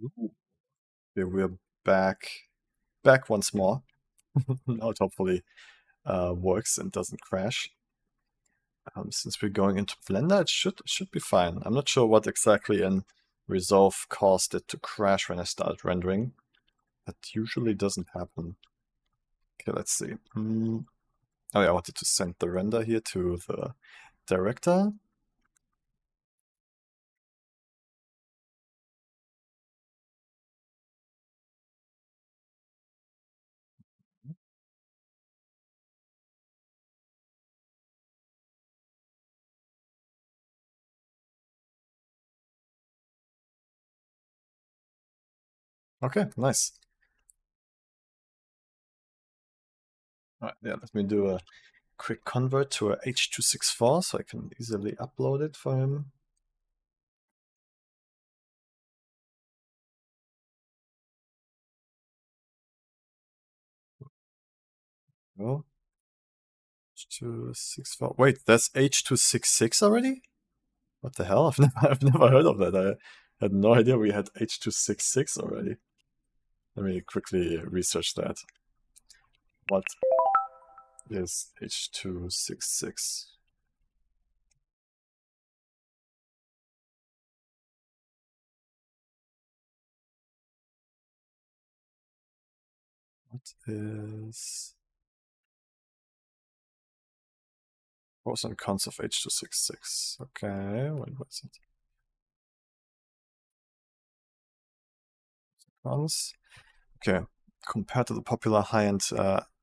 Ooh. Okay, we're back once more. Now it hopefully works and doesn't crash. Since we're going into Blender, it should be fine. I'm not sure what exactly in Resolve caused it to crash when I started rendering. That usually doesn't happen. Okay, let's see. Oh yeah, I wanted to send the render here to the director. Okay, nice. All right, yeah, let me do a quick convert to a H.264 so I can easily upload it for him. Oh, H.264. Wait, that's H.266 already? What the hell? I've never heard of that. I had no idea we had H.266 already. Let me quickly research that. What is H.266? What is pros and cons of H.266? Okay, what is it? Cons. Okay, compared to the popular high-end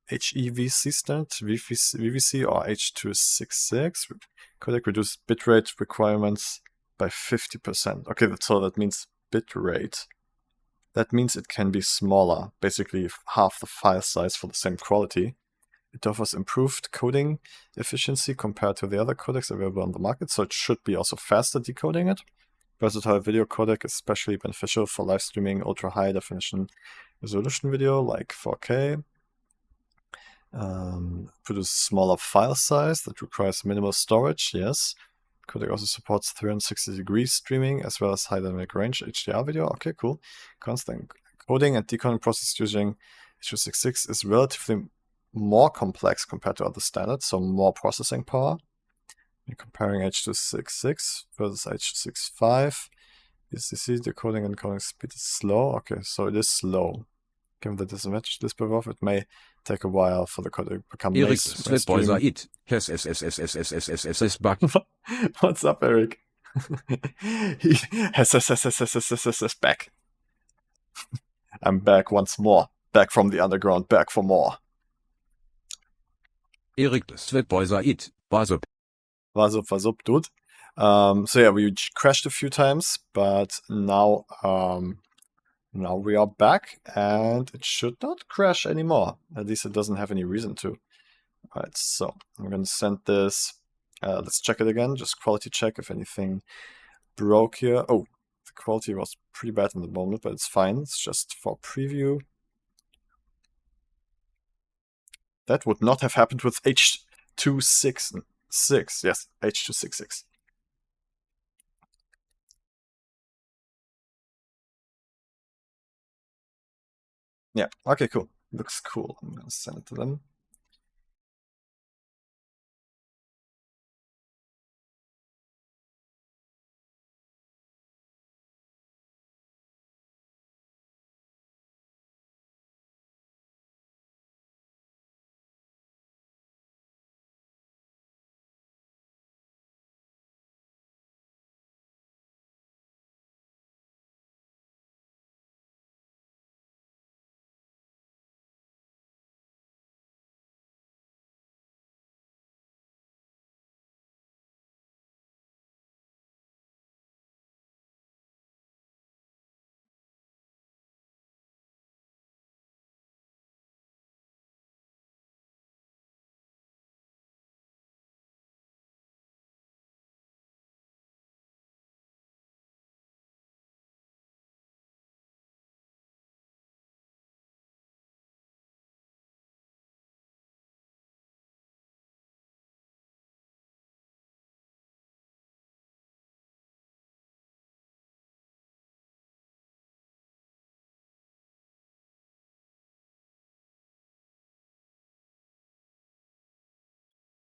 HEVC standard, VVC or H.266, codec reduced bitrate requirements by 50%. Okay, so that means bitrate. That means it can be smaller, basically half the file size for the same quality. It offers improved coding efficiency compared to the other codecs available on the market, so it should be also faster decoding it. Versatile video codec is especially beneficial for live streaming ultra high definition resolution video like 4K. Produce smaller file size that requires minimal storage, yes. Codec also supports 360-degree streaming as well as high dynamic range HDR video. Okay, cool. Constant coding and decoding process using H.266 is relatively more complex compared to other standards, so more processing power. And comparing H.266 versus H.265, ECC decoding and coding speed is slow. Okay, so it is slow. Given the disadvantage display of it may take a while for the code to become Erik mainstream. it. Has bug. What's up, Eric? He has back. I'm back once more. Back from the underground, back for more. Erik it. Was up, dude? So yeah, we crashed a few times, but now now we are back, and it should not crash anymore. At least it doesn't have any reason to. Alright, so I'm gonna send this. Let's check it again, just quality check if anything broke here. Oh, the quality was pretty bad in the moment, but it's fine. It's just for preview. That would not have happened with H.266. Yes, H.266. Yeah, okay, cool. Looks cool. I'm gonna send it to them.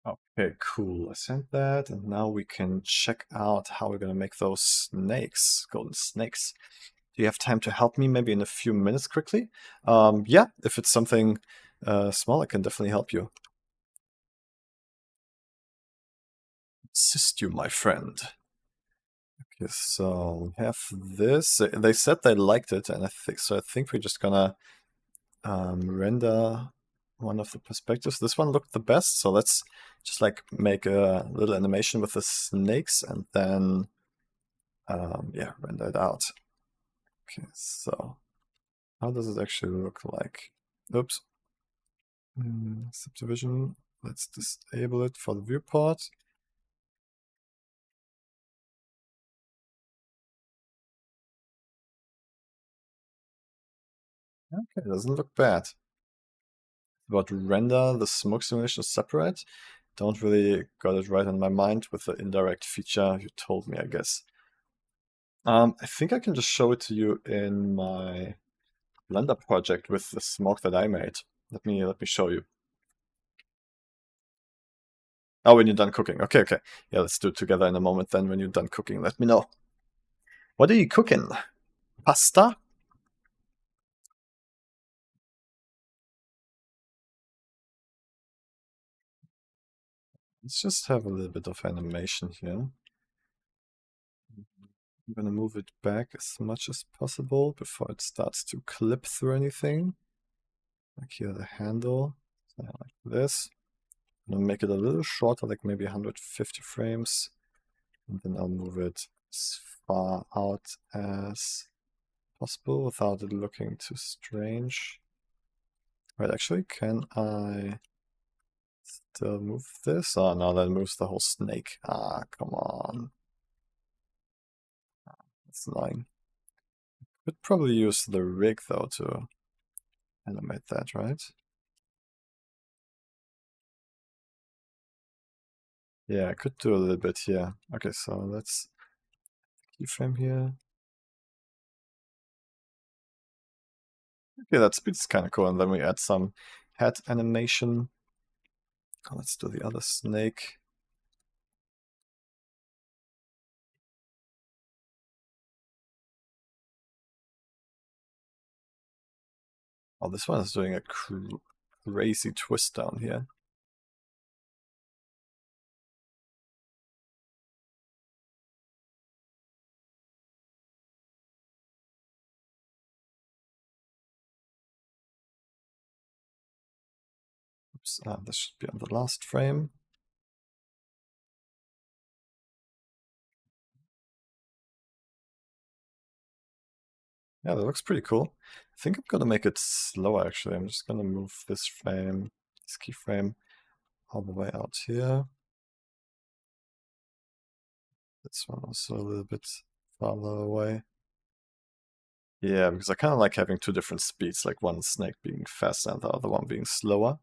Okay, cool. I sent that, and now we can check out how we're gonna make those snakes, golden snakes. Do you have time to help me maybe in a few minutes quickly? Yeah, if it's something small, I can definitely help you. Assist you, my friend. Okay, so we have this. They said they liked it, and I think we're just gonna render one of the perspectives. This one looked the best, so let's just like make a little animation with the snakes and then yeah, render it out. Okay, so how does it actually look like? Oops. Subdivision. Let's disable it for the viewport. Okay, doesn't look bad. About render the smoke simulation separate. Don't really got it right in my mind with the indirect feature you told me, I guess. I think I can just show it to you in my Blender project with the smoke that I made. Let me show you. Oh, when you're done cooking. Okay, okay. Yeah, let's do it together in a moment then. When you're done cooking, let me know. What are you cooking? Pasta? Let's just have a little bit of animation here. I'm gonna move it back as much as possible before it starts to clip through anything. Like here, the handle, so like this. I'm gonna make it a little shorter, like maybe 150 frames. And then I'll move it as far out as possible without it looking too strange. Right, actually, can I still move this? Oh, no, that moves the whole snake. Ah, come on. That's annoying. Could probably use the rig, though, to animate that, right? Yeah, I could do a little bit here. Okay, so let's keyframe here. Okay, that speed's kind of cool. And then we add some head animation. Let's do the other snake. Oh, this one is doing a crazy twist down here. Oops, this should be on the last frame. Yeah, that looks pretty cool. I think I'm gonna make it slower actually. I'm just gonna move this frame, this keyframe, all the way out here. This one also a little bit farther away. Yeah, because I kind of like having two different speeds, like one snake being faster and the other one being slower.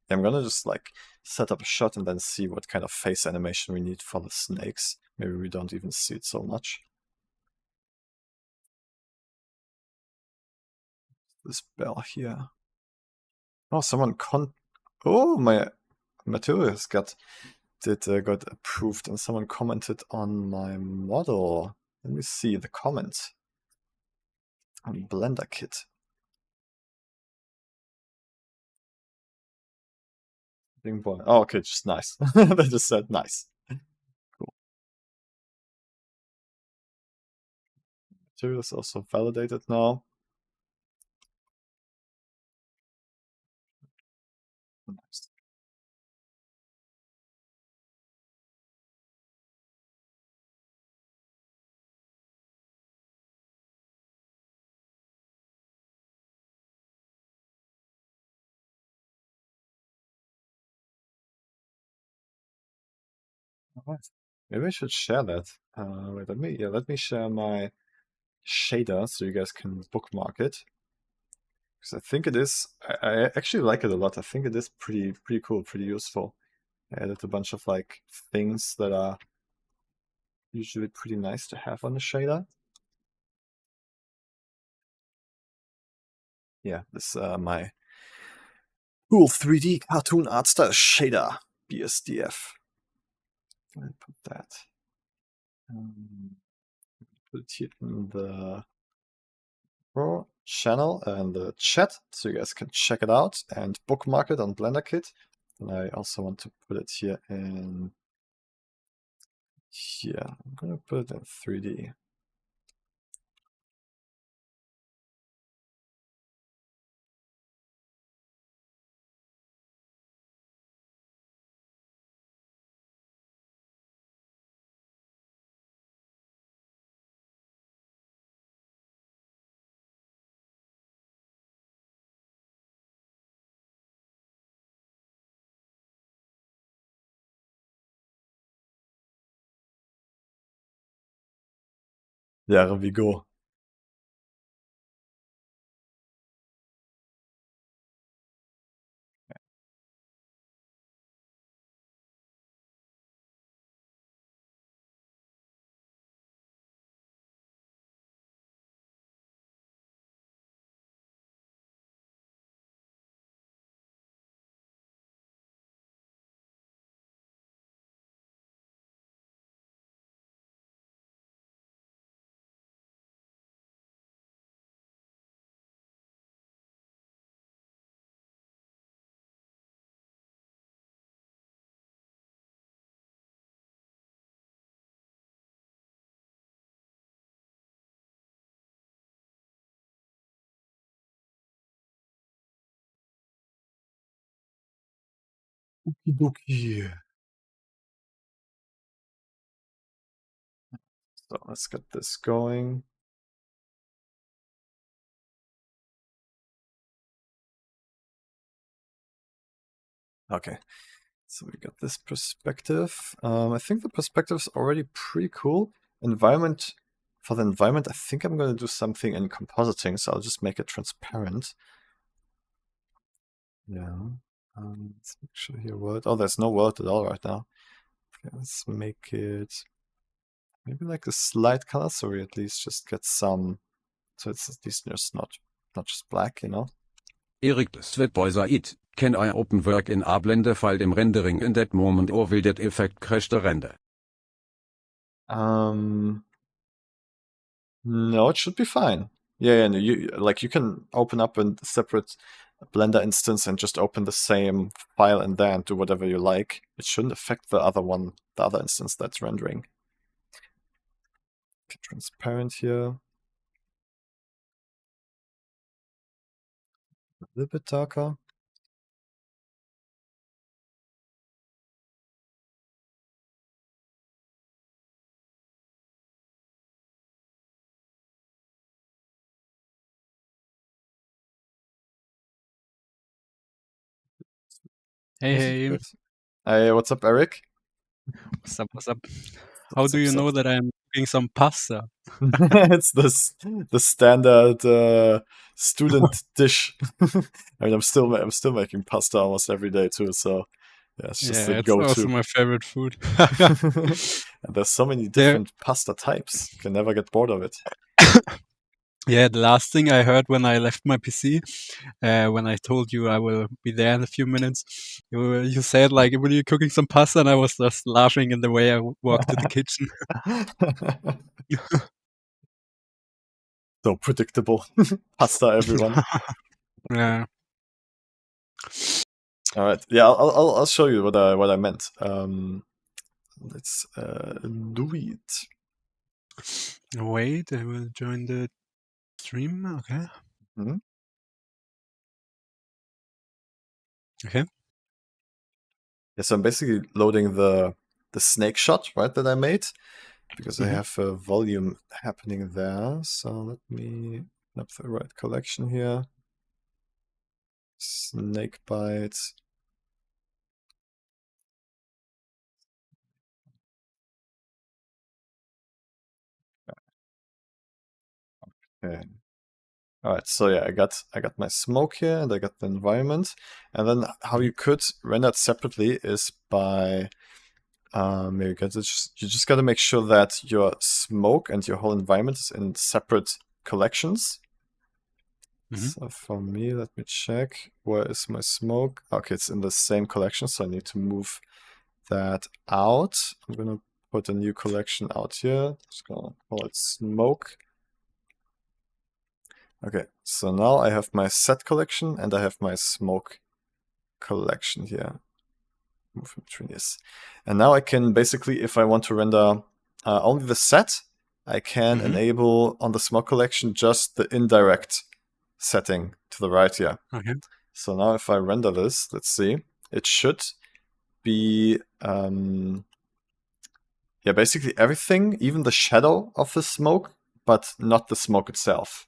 I'm gonna just like set up a shot and then see what kind of face animation we need for the snakes. Maybe we don't even see it so much. This bell here. Oh, Oh, my materials got approved, and someone commented on my model. Let me see the comment on Blender Kit. Oh, okay, just nice. They just said nice. Cool. Materials also validated now. Nice. Alright. Maybe I should share that. Wait, let me share my shader so you guys can bookmark it. Because I think it is, I actually like it a lot. I think it is pretty cool, pretty useful. I added a bunch of like things that are usually pretty nice to have on the shader. Yeah, this my cool 3D cartoon art style shader BSDF. I put that. Put it here in the channel and the chat, so you guys can check it out and bookmark it on BlenderKit. And I also want to put it here in here. I'm gonna put it in 3D. There we go. Okidoki. So let's get this going. Okay, so we got this perspective. I think the perspective is already pretty cool. Environment, for the environment, I think I'm going to do something in compositing, so I'll just make it transparent. Yeah. Let's make sure here world. Oh, there's no world at all right now. Okay, let's make it maybe like a slight color, so we at least just get some. So it's at least just not just black, you know. Eric Sweatboiser it. Can I open work in a blender file dem rendering in that moment or will that effect crash the render? No, it should be fine. Yeah, no, you can open up a separate Blender instance and just open the same file in there and do whatever you like. It shouldn't affect the other one, the other instance that's rendering. Okay, transparent here. A little bit darker. Hey, This is hey, good. Hey, what's up, Eric? what's up, what's up? How What's do up, you what's up? know that I'm cooking some pasta? It's the standard student dish. I mean, I'm still making pasta almost every day too. So yeah, it's just the Yeah, it's also go-to. my favorite food. And there's so many There, different pasta types. You can never get bored of it. yeah, the last thing I heard when I left my PC, when I told you I will be there in a few minutes, you said like, "Will you cooking some pasta?" And I was just laughing in the way I walked to the kitchen. So predictable. Pasta, everyone. Yeah. All right. Yeah, I'll show you what I meant. Let's do it. Wait, I will join the stream. Okay. Mhm. Okay. Yeah, so I'm basically loading the snake shot, right, that I made, because I Mhm. have a volume happening there. So let me open up the right collection here. Snake bite. Okay. All right, so yeah, I got my smoke here, and I got the environment, and then how you could render it separately is by you just got to make sure that your smoke and your whole environment is in separate collections. So for me, let me check. Where is my smoke? Okay, it's in the same collection, so I need to move that out. I'm gonna put a new collection out here. Just gonna call it smoke. Okay, so now I have my set collection and I have my smoke collection here. Move in between this. And now I can basically, if I want to render only the set, I can enable on the smoke collection just the indirect setting to the right here. Okay. So now if I render this, let's see, it should be, yeah, basically everything, even the shadow of the smoke, but not the smoke itself.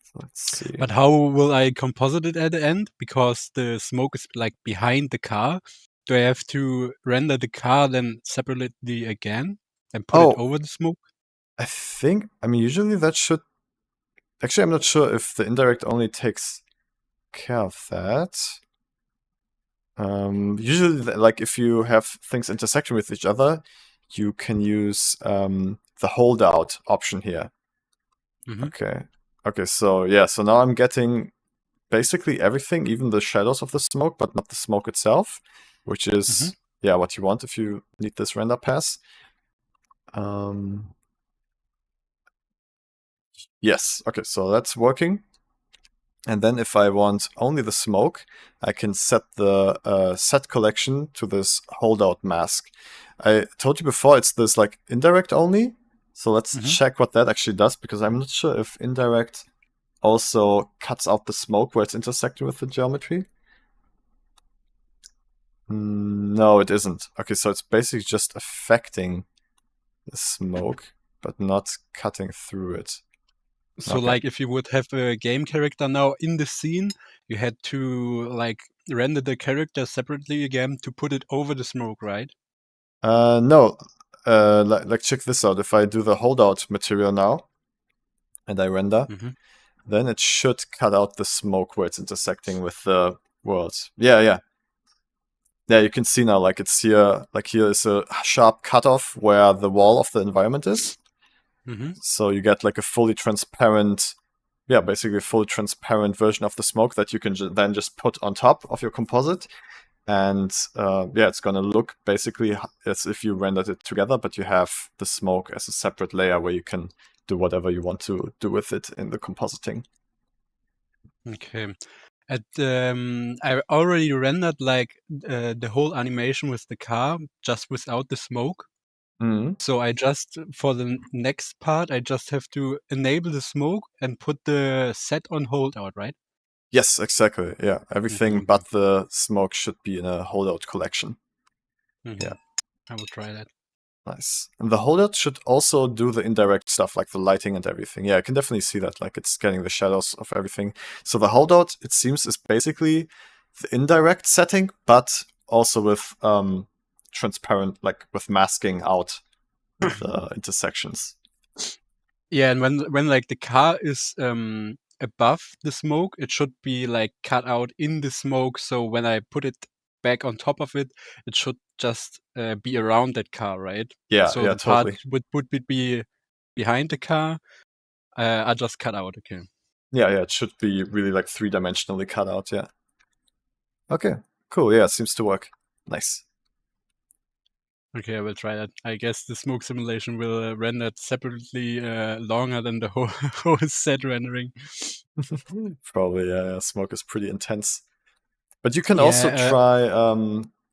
So let's see. But how will I composite it at the end? Because the smoke is like behind the car. Do I have to render the car then separately again and put it over the smoke? I mean, usually that should, actually, I'm not sure if the indirect only takes care of that. Usually, like if you have things intersecting with each other, you can use the holdout option here. Okay, so yeah, so now I'm getting basically everything, even the shadows of the smoke, but not the smoke itself, which is, yeah, what you want if you need this render pass. Yes, okay, so that's working. And then if I want only the smoke, I can set the set collection to this holdout mask. I told you before it's this like indirect only. So let's check what that actually does, because I'm not sure if indirect also cuts out the smoke where it's intersecting with the geometry. No, it isn't. Okay, so it's basically just affecting the smoke, but not cutting through it. So like if you would have a game character now in the scene, you had to like render the character separately again to put it over the smoke, right? No. Like check this out. If I do the holdout material now and I render, then it should cut out the smoke where it's intersecting with the worlds. Yeah, you can see now, like it's here, like here is a sharp cutoff where the wall of the environment is. So you get like a fully transparent, yeah, basically a fully transparent version of the smoke that you can then just put on top of your composite. And yeah, it's going to look basically as if you rendered it together, but you have the smoke as a separate layer where you can do whatever you want to do with it in the compositing. Okay. I already rendered like the whole animation with the car just without the smoke. So I just, for the next part, I just have to enable the smoke and put the set on holdout, right? Yes, exactly. Yeah, everything but the smoke should be in a holdout collection. Yeah, I will try that. Nice. And the holdout should also do the indirect stuff, like the lighting and everything. Yeah, I can definitely see that, like it's getting the shadows of everything. So the holdout, it seems, is basically the indirect setting, but also with transparent, like with masking out the intersections. Yeah, and when like the car is above the smoke, it should be like cut out in the smoke. So when I put it back on top of it, it should just be around that car, right? Yeah, So yeah, the part totally. would be behind the car. I just cut out. Okay. Yeah, it should be really like three-dimensionally cut out. Yeah. Okay, cool. Yeah, it seems to work. Nice. Okay, I will try that. I guess the smoke simulation will render separately longer than the whole whole set rendering. Probably, yeah. Smoke is pretty intense. But you can also try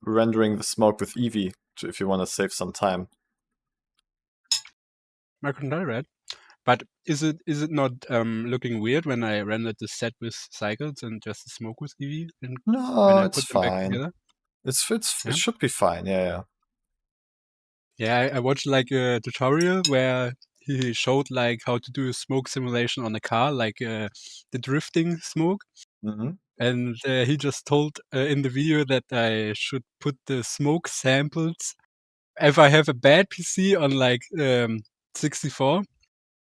rendering the smoke with Eevee if you want to save some time. I can try that. But is it not looking weird when I rendered the set with cycles and just the smoke with Eevee? And No, when I it's put them back fine. together? It should be fine. Yeah. Yeah, I watched like a tutorial where he showed like how to do a smoke simulation on a car, like the drifting smoke. And he just told in the video that I should put the smoke samples if I have a bad PC on like 64.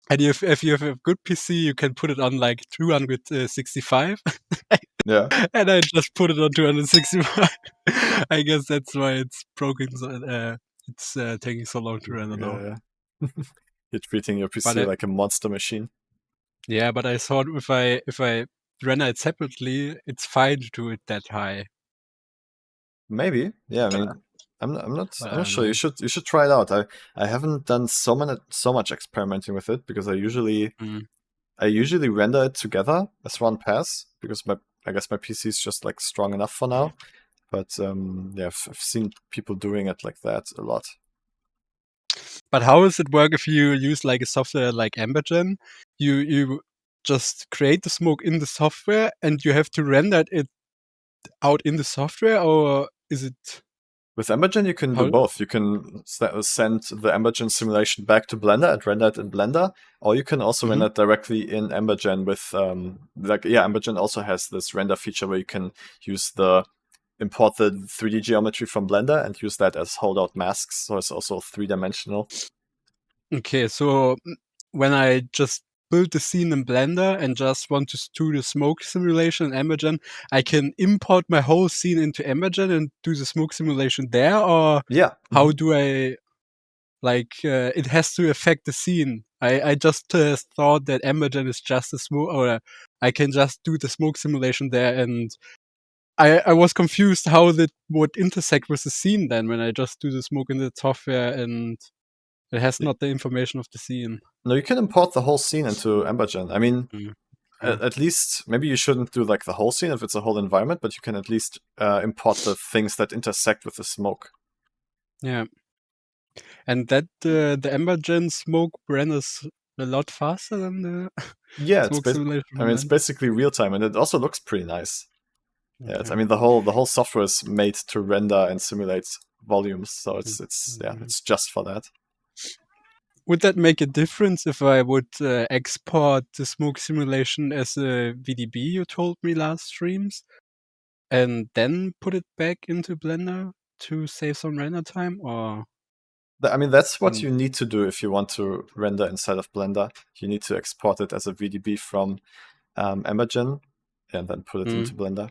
And if you have a good PC, you can put it on like 265. Yeah. And I just put it on 265. I guess that's why it's broken. It's taking so long to render now. Yeah. You're treating your PC like a monster machine. Yeah, but I thought if I render it separately, it's fine to do it that high. Maybe, yeah. I But, mean, I'm but I not don't sure. You know. should try it out. I haven't done so much experimenting with it because Mm. I usually render it together as one pass because I guess my PC is just like strong enough for now. But yeah, I've seen people doing it like that a lot. But how does it work if you use like a software like Embergen? You just create the smoke in the software and you have to render it out in the software, or is it With Embergen, you can do how? both. You can send the Embergen simulation back to Blender and render it in Blender, or you can also Mhm. render it directly in Embergen with, Embergen also has this render feature where you can import the 3D geometry from Blender and use that as holdout masks, so it's also three-dimensional. Okay, so when I just build the scene in Blender and just want to do the smoke simulation in Embergen, I can import my whole scene into Embergen and do the smoke simulation there, or Yeah. how do I it has to affect the scene? I just thought that Embergen is just a smoke, or I can just do the smoke simulation there, and I was confused how that would intersect with the scene then when I just do the smoke in the software and it has not the information of the scene. No, you can import the whole scene into Embergen. I mean, Mm. at least maybe you shouldn't do like the whole scene if it's a whole environment, but you can at least import the things that intersect with the smoke. Yeah, and that the Embergen smoke renders a lot faster than the Yeah, smoke simulation I from mean, it's Blender. basically real time, and it also looks pretty nice. Yeah, I Okay. mean, the whole software is made to render and simulate volumes, so Mhm. it's just for that. Would that make a difference if I would export the smoke simulation as a VDB you told me last streams, and then put it back into Blender to save some render time, or I mean, that's what in you need to do if you want to render inside of Blender. You need to export it as a VDB from Embergen and then put it mm. into Blender.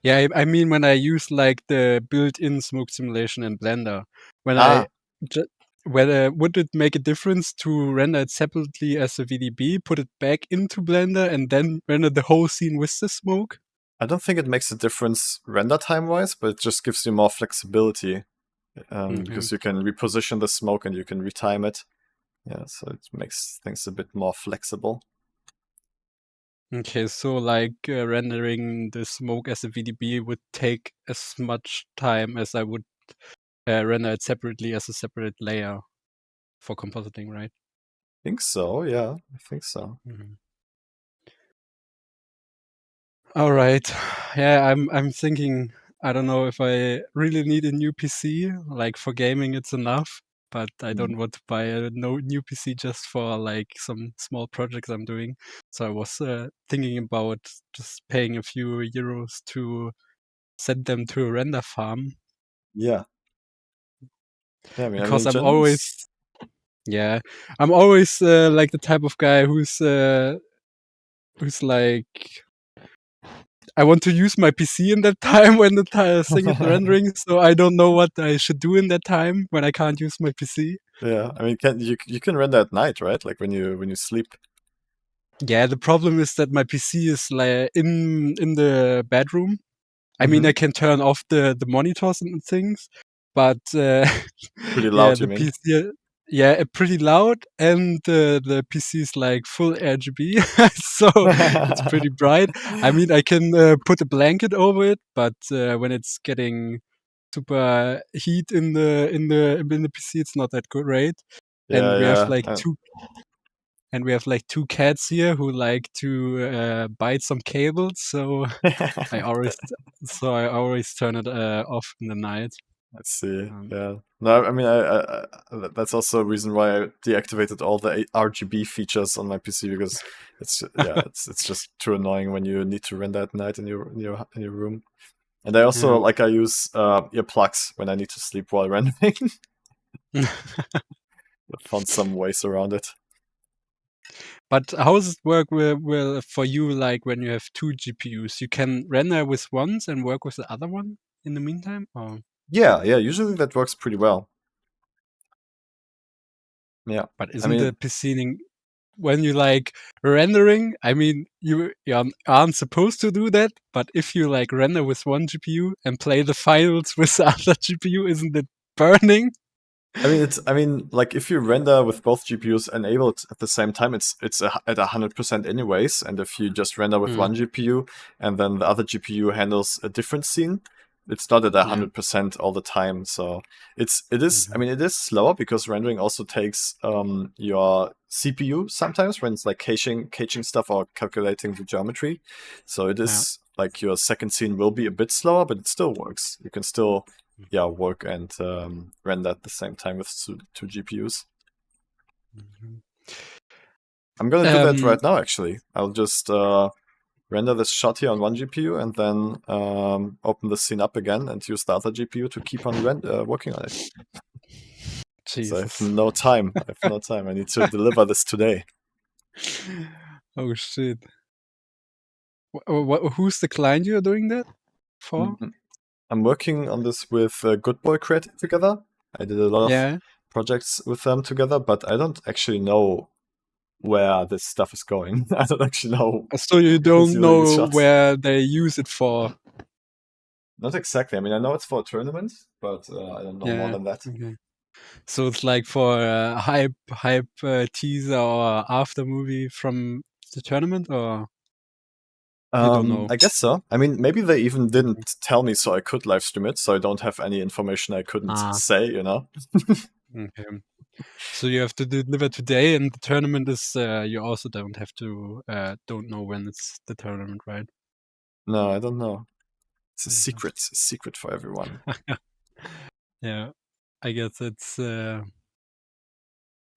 Yeah, I mean when I use like the built-in smoke simulation in Blender, when I Ah, ju- whether would it make a difference to render it separately as a VDB, put it back into Blender, and then render the whole scene with the smoke? I don't think it makes a difference render time wise, but it just gives you more flexibility Okay. because you can reposition the smoke and you can retime it. Yeah, so it makes things a bit more flexible. Okay, so like rendering the smoke as a VDB would take as much time as I would render it separately as a separate layer for compositing, right? I think so, yeah, I think so. Mhm. All right. Yeah, I'm thinking I don't know if I really need a new PC. Like for gaming it's enough, but I Mm. don't want to buy a new PC just for like some small projects I'm doing. So I was thinking about just paying a few euros to send them to a render farm Yeah. Yeah, I because mean, Jen's. yeah, I'm always like the type of guy who's like I want to use my PC in that time when the thing is rendering, so I don't know what I should do in that time when I can't use my PC. Yeah, I mean, you can render at night, right? Like when you sleep. Yeah, the problem is that my PC is like in the bedroom. I mean, Mm-hmm. I can turn off the monitors and things, but Pretty yeah, loud, you the mean? PC, yeah, pretty loud, and the PC is like full RGB, so it's pretty bright. I mean, I can put a blanket over it, but when it's getting super heat in the PC, it's not that great. And Yeah, we have yeah. like two cats here who like to bite some cables, so I always I always turn it off in the night. Let's see. Um, Yeah. No, I mean, that's also a reason why I deactivated all the RGB features on my PC because it's just too annoying when you need to render at night in your room. And I also yeah. I use earplugs when I need to sleep while rendering. I found some ways around it. But how does it work for you, like when you have two GPUs? You can render with ones and work with the other one in the meantime? Or Yeah, yeah. Usually that works pretty well. Yeah. but I isn't the mean, PC when you like rendering, I mean, you aren't supposed to do that, but if you like render with one GPU and play the finals with the other GPU, isn't it burning? I mean, like if you render with both GPUs enabled at the same time, it's at 100% anyways. And if you just render with one GPU and then the other GPU handles a different scene, it's not at 100% all the time. So it is. I mean, it is slower because rendering also takes your CPU sometimes when it's like caching stuff or calculating the geometry. So it is like your second scene will be a bit slower, but it still works. You can still work and render at the same time with two GPUs. I'm gonna do that right now, actually. I'll just render this shot here on one GPU and then open the scene up again and use the other GPU to keep on working on it. So I have no time. I need to deliver this today. Oh shit. Who's the client you're doing that for? I'm working on this with Good Boy Creative together. I did a lot of projects with them together, but I don't actually know where this stuff is going. I don't actually know. So you don't know where they use it for? Not exactly. I mean, I know it's for a tournament, but I don't know more than that. Okay. So it's like for a hype teaser or after movie from the tournament, or you don't know? I guess so. I mean, maybe they even didn't tell me so I could live stream it, so I don't have any information I couldn't say, you know? Okay. So you have to deliver today, and the tournament is, you also don't know when it's the tournament, right? No, I don't know. It's a secret for everyone. Yeah, I guess it's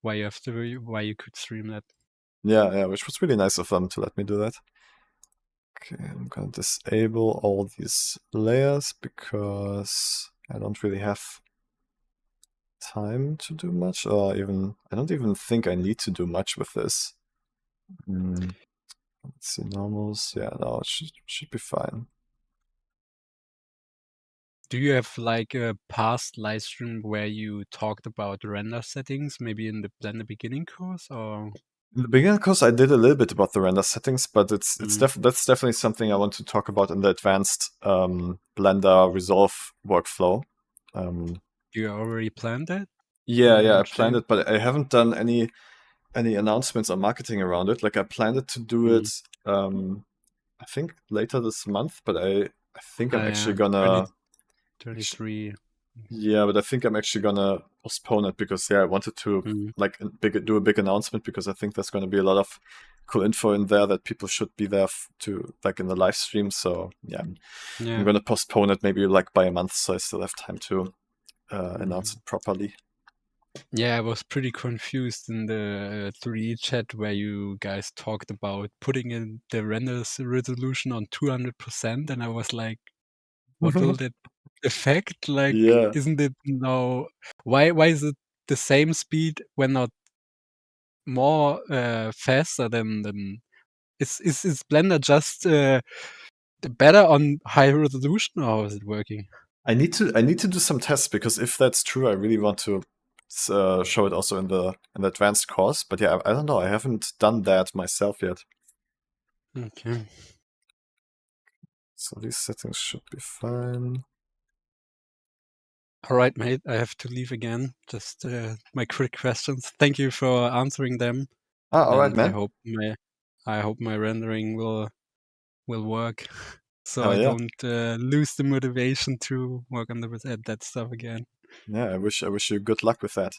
why you could stream that. Yeah, which was really nice of them to let me do that. Okay, I'm gonna disable all these layers because I don't really have time to do much, or I don't even think I need to do much with this. Let's see, normals. Yeah, no, it should be fine. Do you have like a past live stream where you talked about render settings, maybe in the Blender beginning course, or? In the beginning course, I did a little bit about the render settings, but that's definitely something I want to talk about in the advanced Blender Resolve workflow. You already planned that? Yeah, I planned it, but I haven't done any announcements or marketing around it. Like I planned it to do it, I think later this month, but I think I'm actually gonna 23. Yeah, but I think I'm actually gonna postpone it because I wanted to do a big announcement because I think there's gonna be a lot of cool info in there that people should be there to like in the live stream. So I'm gonna postpone it maybe like by a month, so I still have time to announce it properly. Yeah, I was pretty confused in the 3D chat where you guys talked about putting in the render resolution on 200%, and I was like, what will that affect? Like, isn't it now? Why is it the same speed when not more faster than? Is Blender just better on high resolution, or how is it working? I need to do some tests because if that's true, I really want to show it also in the advanced course. But yeah, I don't know. I haven't done that myself yet. Okay. So these settings should be fine. All right, mate. I have to leave again. Just my quick questions. Thank you for answering them. All right, man. I hope my rendering will work, so I yeah. don't lose the motivation to work on that stuff again. Yeah, I wish you good luck with that.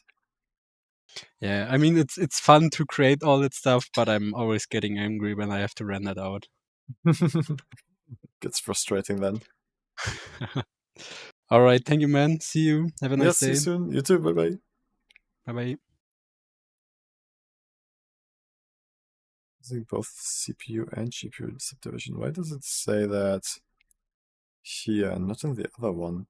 Yeah, I mean it's fun to create all that stuff, but I'm always getting angry when I have to render it out. Gets frustrating then. All right, thank you, man. See you. Have a nice day. See you soon. You too. Bye bye. Bye bye. Using both CPU and GPU subdivision. Why does it say that here and not in the other one?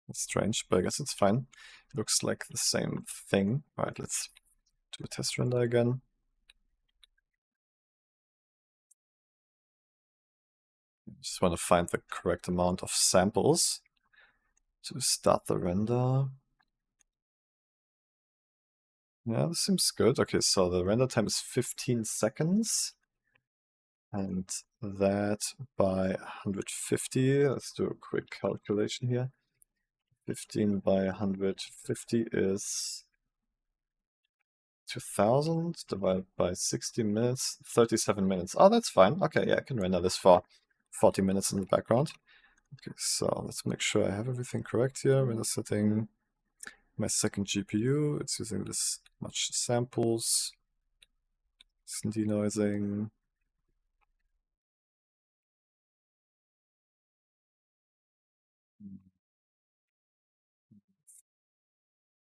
That's strange, but I guess it's fine. It looks like the same thing. All right, let's do a test render again. I just want to find the correct amount of samples to start the render. Yeah, this seems good. Okay, so the render time is 15 seconds. And that by 150. Let's do a quick calculation here. 15 by 150 is 2000 divided by 60 minutes, 37 minutes. Oh, that's fine. Okay, yeah, I can render this for 40 minutes in the background. Okay, so let's make sure I have everything correct here. Render setting my second GPU. It's using this much samples. It's denoising.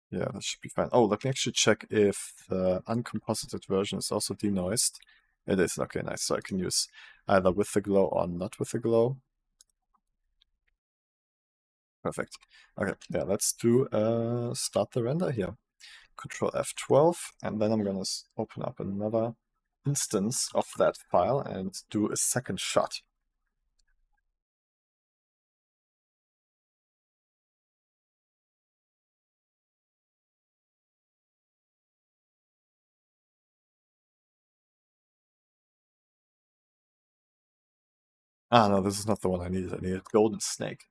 Yeah, that should be fine. Oh, let me actually check if the uncomposited version is also denoised. It is. Okay, nice. So I can use either with the glow or not with the glow. Perfect. Okay, yeah, let's do start the render here. Control F12, and then I'm gonna open up another instance of that file and do a second shot. Ah, no, this is not the one I needed. I needed golden snake.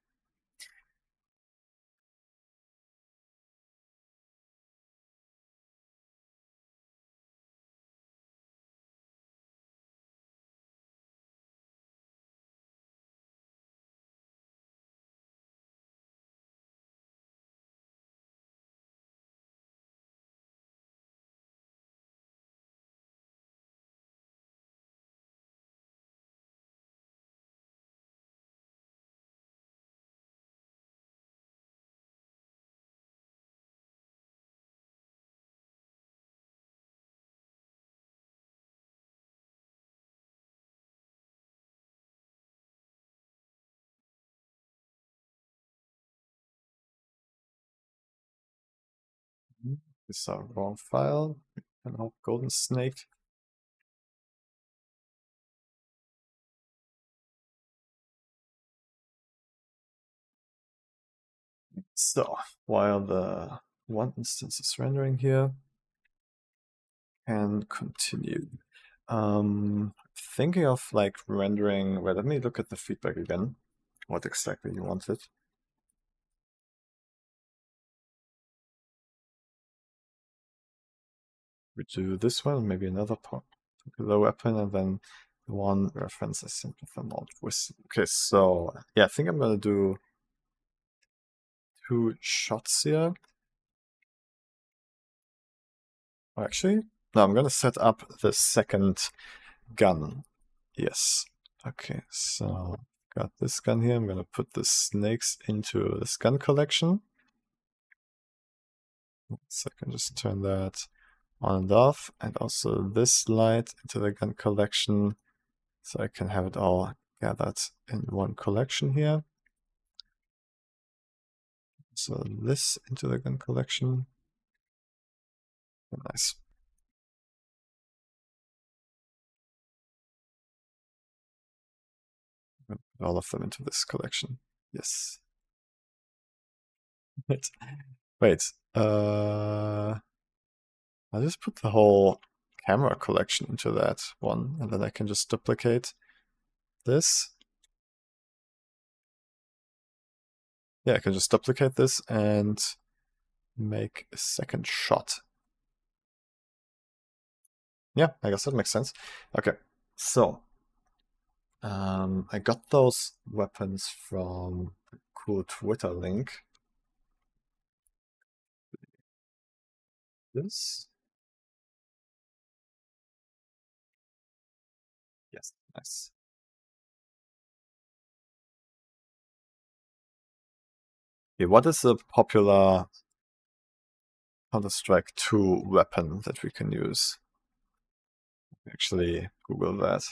This is our wrong file. And now golden snake. So while the one instance is rendering here, and continue. Thinking of like rendering. Wait, let me look at the feedback again. What exactly you wanted? We do this one, maybe another popular weapon, and then the one reference I simply found out with. Okay, so yeah, I think I'm gonna do 2 shots here. Oh, actually, no, I'm gonna set up the second gun. Yes. Okay, so got this gun here. I'm gonna put the snakes into this gun collection. So I can just turn that on and off, and also this light into the gun collection, so I can have it all gathered in one collection here. So this into the gun collection. Nice. Put all of them into this collection. Yes. Wait. Wait. I'll just put the whole camera collection into that one, and then I can just duplicate this. Yeah, I can just duplicate this and make a second shot. Yeah, I guess that makes sense. Okay, so I got those weapons from a cool Twitter link. This? Yes, nice. Okay, what is a popular Counter-Strike 2 weapon that we can use? Actually, Google that.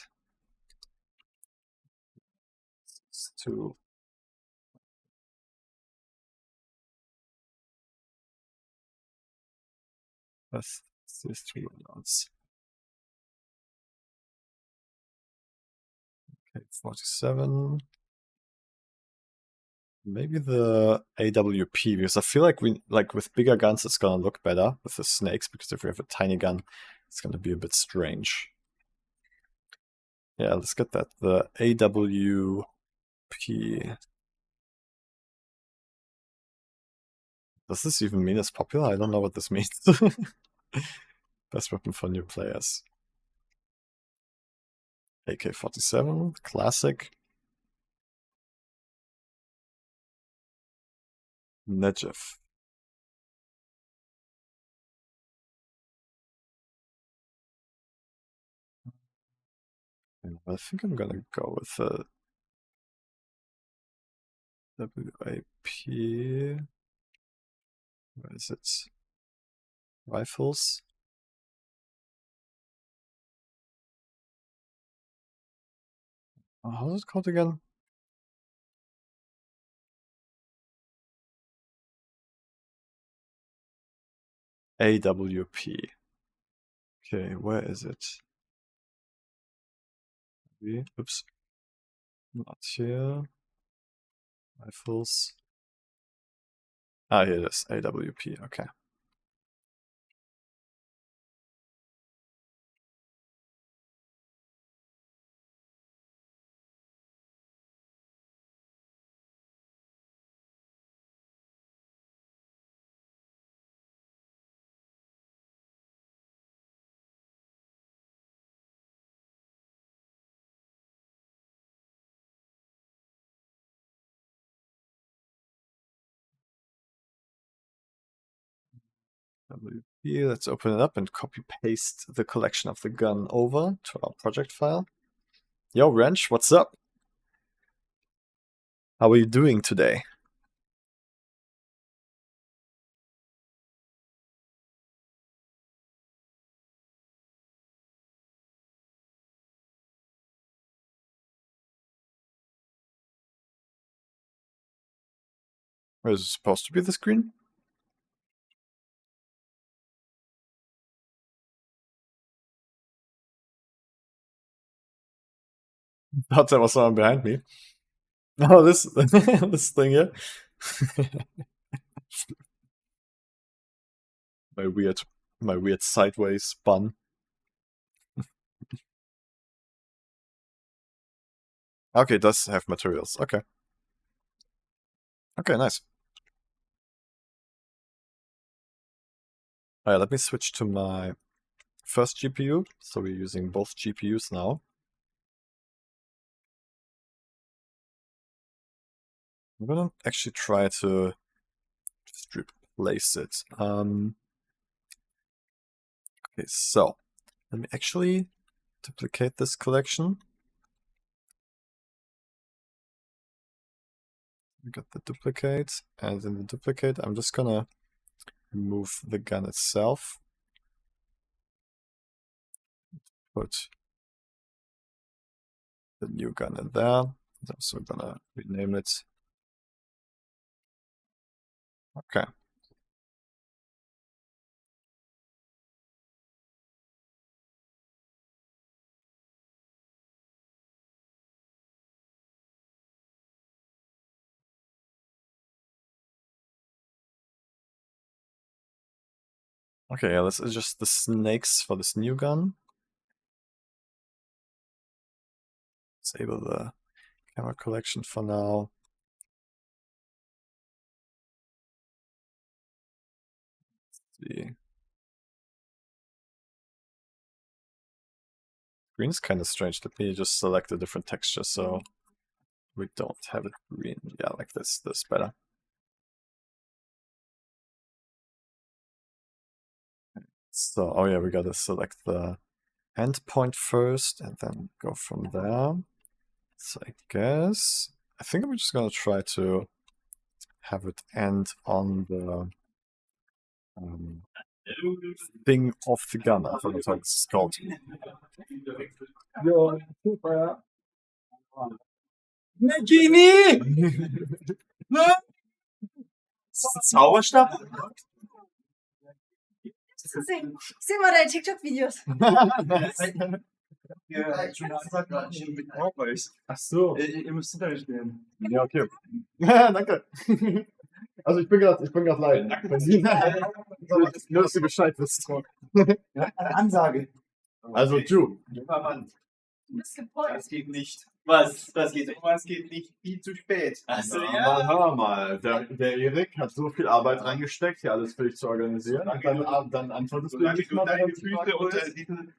It's 2. That's these 2 rounds. Okay, 47. Maybe the AWP, because I feel like with bigger guns it's gonna look better with the snakes, because if we have a tiny gun, it's gonna be a bit strange. Yeah, let's get that. The AWP. Does this even mean it's popular? I don't know what this means. Best weapon for new players. AK-47, classic. Negev. I think I'm gonna go with the WAP. Where is it? Rifles. Oh, how's it called again? AWP. Okay, where is it? Oops. Not here. Rifles. Ah, here it is. AWP. Okay. WP. Let's open it up and copy paste the collection of the gun over to our project file. Yo, Wrench, what's up? How are you doing today? Where is it supposed to be the screen? I thought there was someone behind me. Oh, this this thing here. my weird sideways spun. Okay, it does have materials. Okay. Okay, nice. Alright, let me switch to my first GPU. So we're using both GPUs now. I'm gonna actually try to just replace it. Okay, so let me actually duplicate this collection. We got the duplicate, and in the duplicate, I'm just gonna remove the gun itself. Put the new gun in there. So we're gonna rename it. Okay. Okay, yeah, let's adjust the snakes for this new gun. Disable the camera collection for now. Let's see. Green is kind of strange. Let me just select a different texture so we don't have it green. Yeah, like this. This is better. So, oh yeah, we gotta select the endpoint first and then go from there. So I think I'm just gonna try to have it end on the thing of the gun. I forgot what it's called. Yo, super. Genie! Zauberstab? Ich sehe mal deine TikTok-Videos. Ja, schon gesagt, ich mit Cowboys. Ach so. Ihr müsst hinter mir stehen. Ja, okay. Danke. Also ich bin gerade live. Nur, dass du Bescheid wisst. Ja, eine Ansage. Also du. Junger Mann. Das geht nicht. Was? Das geht nicht. Was geht nicht? Viel zu spät. Achso, Ja. Hör mal, der Erik hat so viel Arbeit reingesteckt, hier alles für dich zu organisieren. Und dann antwortest du Solange nicht du mal, deine wenn Füße es unter ist. diesen...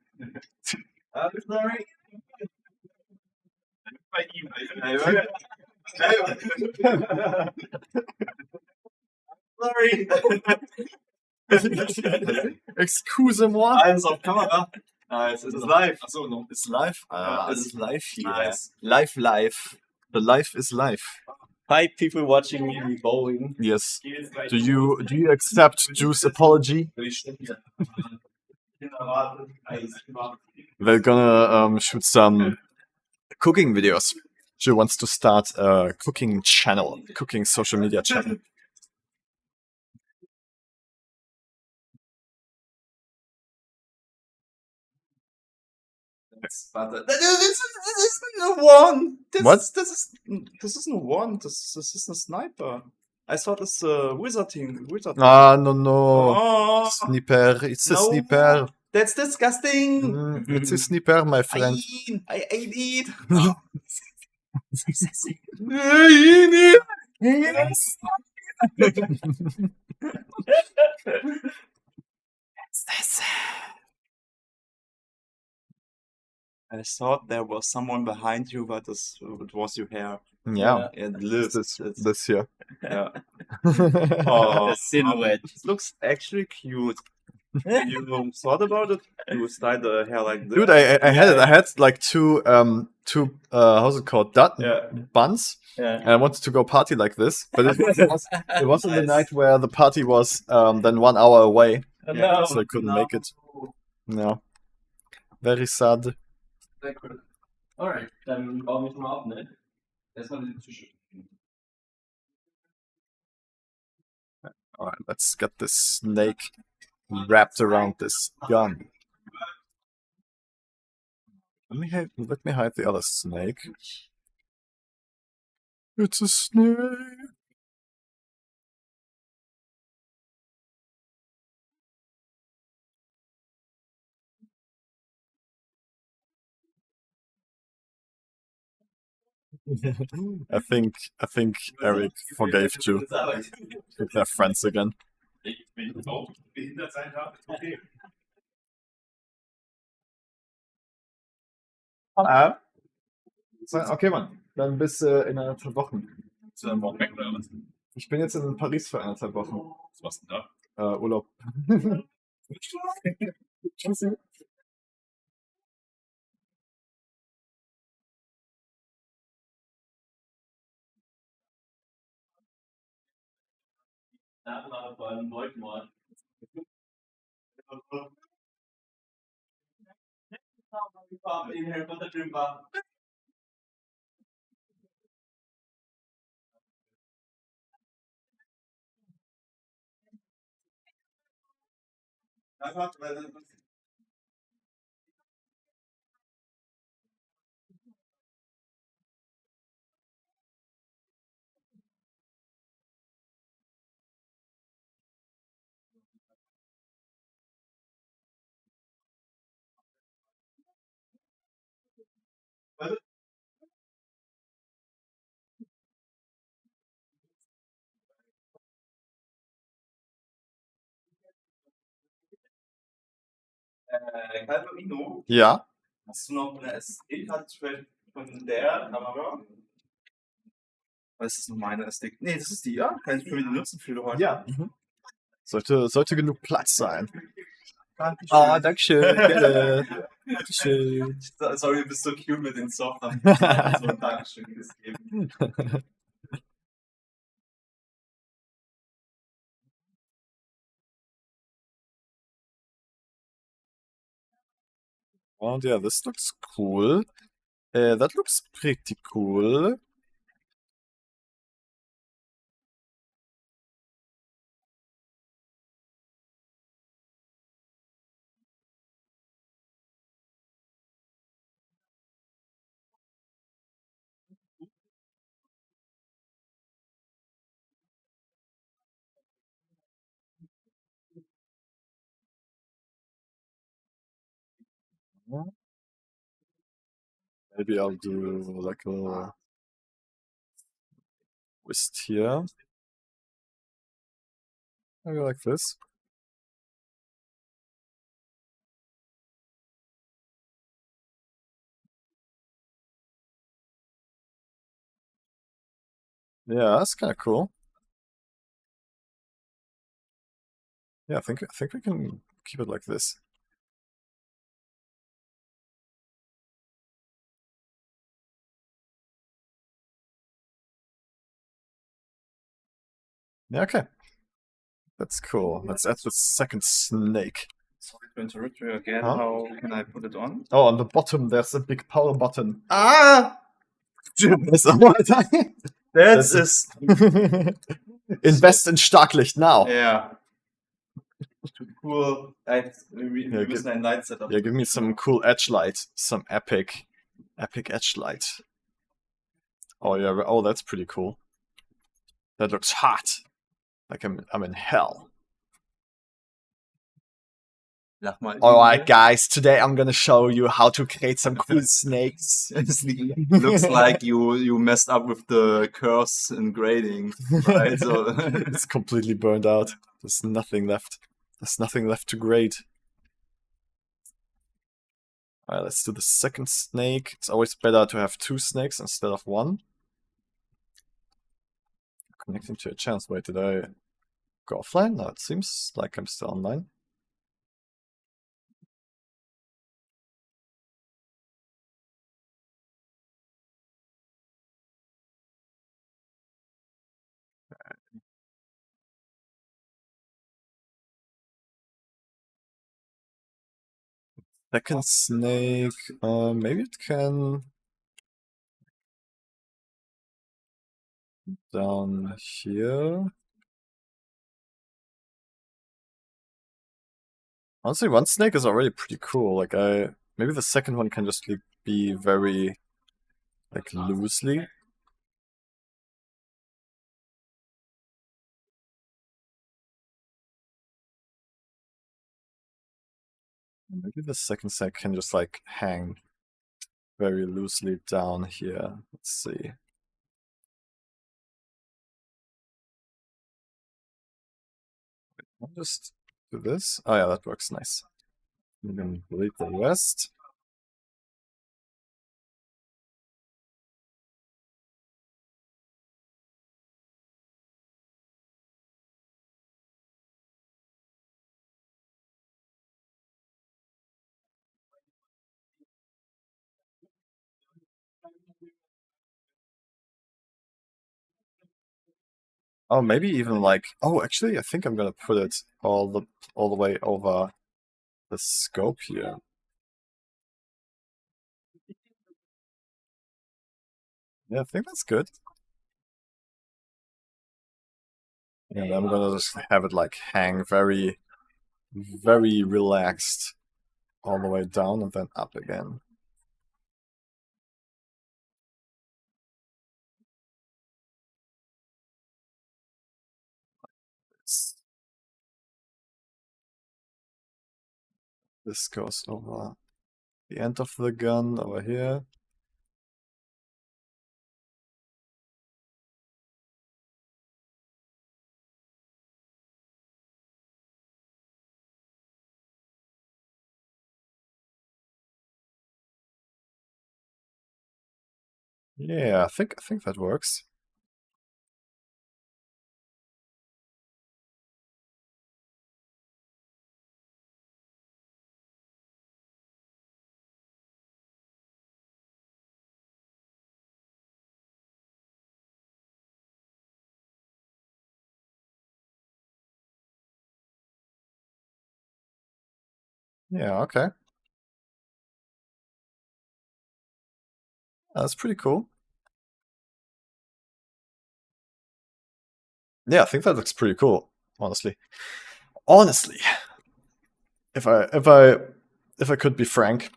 Sorry. Bei ihm. Sorry. Excuse-moi. Alles auf Kamera. Es ist live. Achso, noch. Ist live. Ja, Alles live hier. Nice. Live. The life is live. Hi, people watching me be bowling. Yes. Do you accept Juice apology? We're gonna shoot some cooking videos. She wants to start a cooking channel, cooking social media channel. Warte. Das ist eine One. What? Das ist eine One. Das ist eine Sniper. I thought it's a wizarding. Ah, no. Oh, Sniper. It's a no. sniper. That's disgusting. It's a sniper, my friend. I ate it. I thought there was someone behind you, but it was your hair. Yeah. It lives. This here. Yeah. Oh, The silhouette. It looks actually cute. You thought about it? You style the hair like this? dude, I had like two how's it called? Yeah. Buns. Yeah. And I wanted to go party like this, but it was in the night where the party was then 1 hour away, No, so I couldn't make it. No. Very sad. Sehr cool. Alright, dann bauen wir schon mal ab, ne? Erstmal den Tisch. Alright, let's get this snake wrapped around this gun. Let me hide the other snake. It's a snake. I think Eric forgave you. They're friends again. Wenn ich auch behindert sein darf, ist okay. Okay, Mann. Dann bis in 1,5 Wochen. Zu einem Walk weg oder was? Ich bin jetzt in Paris für 1,5 Wochen. Was machst du denn da? Urlaub. Tschüssi. Nachname vor allem Beutmord. In Harry Potter Film war. Calvino, Ja. hast du noch eine SD-Karte von der Kamera? Was ist noch meine SD? Nee, das ist die, ja? Kann ich für mich nutzen für heute? Ja. Sollte genug Platz sein. Dankeschön. Ah, dankeschön. Bitte. Dankeschön. Sorry, du bist so cute mit den Softern. So ein Dankeschön gegeben. And yeah, this looks cool. That looks pretty cool. Maybe I'll do like a little twist here. Maybe like this. Yeah, that's kind of cool. Yeah, I think we can keep it like this. Yeah, okay. That's cool. Let's add the second snake. Sorry to interrupt you again. Huh? How can I put it on? Oh, on the bottom there's a big power button. Ah! That's all right. That's That's Invest in Starklicht now. Yeah. Cool. Wir Ja, müssen ein Light-Setup. Yeah, give me some cool edge light. Some epic edge light. Oh yeah, oh that's pretty cool. That looks hot. Like I'm in hell. Lach mal. Alright guys, today I'm gonna show you how to create some cool snakes. Looks like you messed up with the curves and grading, right? So It's completely burned out. There's nothing left. There's nothing left to grade. Alright, let's do the second snake. It's always better to have 2 snakes instead of 1. Connecting to a chance. Wait, did I go offline? No, it seems like I'm still online. Second snake, maybe it can down here. Honestly, one snake is already pretty cool. Like maybe the second one can just be very like loosely. Maybe the second snake can just like hang very loosely down here. Let's see. I'll just do this. Oh yeah, that works nice. You can delete the rest. Oh, maybe even like, oh, actually, I think I'm gonna put it all the way over the scope here. Yeah, I think that's good. And I'm gonna just have it like hang very, very relaxed all the way down and then up again. This goes over the end of the gun over here. Yeah, I think that works. Yeah, okay. That's pretty cool. Yeah, I think that looks pretty cool, honestly. Honestly, if I could be frank,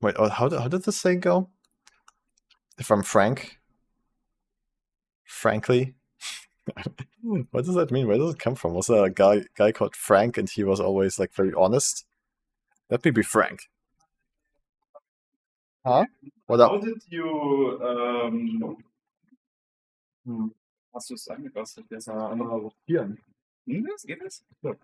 wait, how did this saying go? If I'm frank, frankly, what does that mean? Where does it come from? Was there a guy called Frank and he was always like very honest? Let me be frank. Huh? What up? How did you hast du es angegossen? Jetzt einmal rotieren. Geht das? Ja.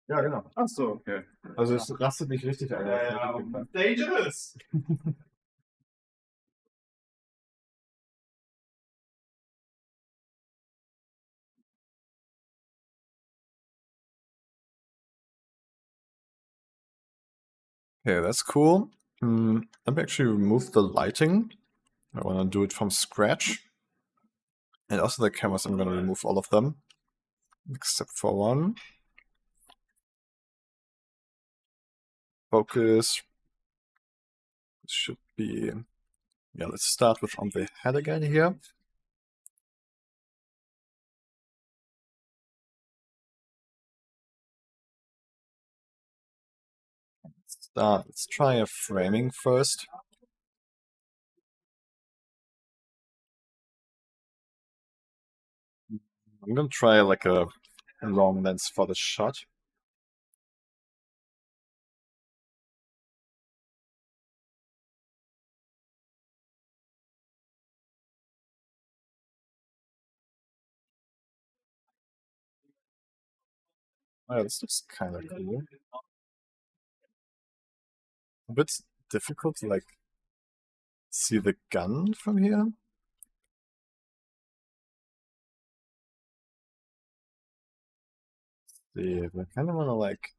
Ja, genau. Ach so, okay. Also es rastet nicht richtig ein. Dangerous! Okay, that's cool. Let me actually remove the lighting. I want to do it from scratch. And also the cameras, I'm going to remove all of them. Except for one. Focus. This should be... Yeah, let's start with on the head again here. Let's try a framing first. I'm gonna try like a long lens for the shot. Oh, this looks kind of cool. A bit difficult to like see the gun from here. See, I kind of want to like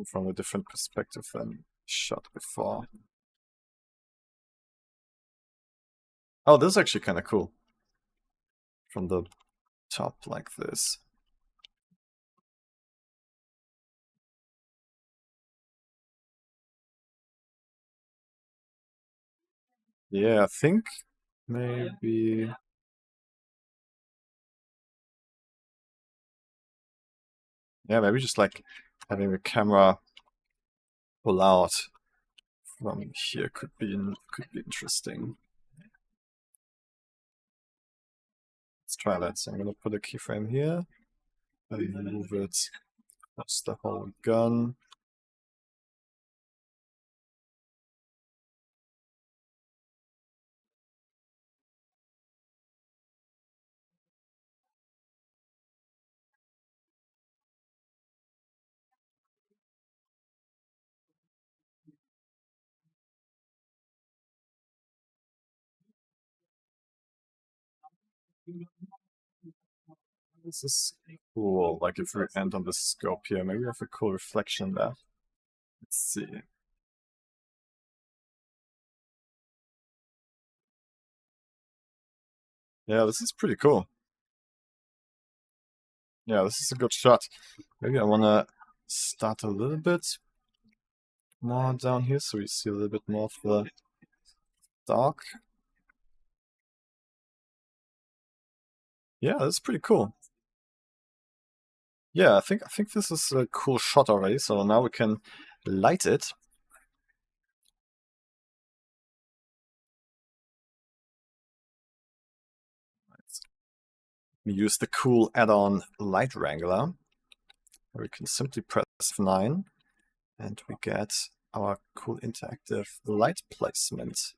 from a different perspective than shot before. Oh, this is actually kind of cool. From the top like this. Yeah, I think maybe... Yeah, maybe just like having the camera pull out from here could be interesting. Let's try that. So I'm gonna put a keyframe here and move it across the whole gun. This is cool. Like if we end on the scope here, maybe we have a cool reflection there. Let's see. Yeah, this is pretty cool. Yeah, this is a good shot. Maybe I wanna start a little bit more down here so we see a little bit more of the dark. Yeah, that's pretty cool. Yeah, I think this is a cool shot already. So now we can light it. We use the cool add-on Light Wrangler, where we can simply press F9 and we get our cool interactive light placement.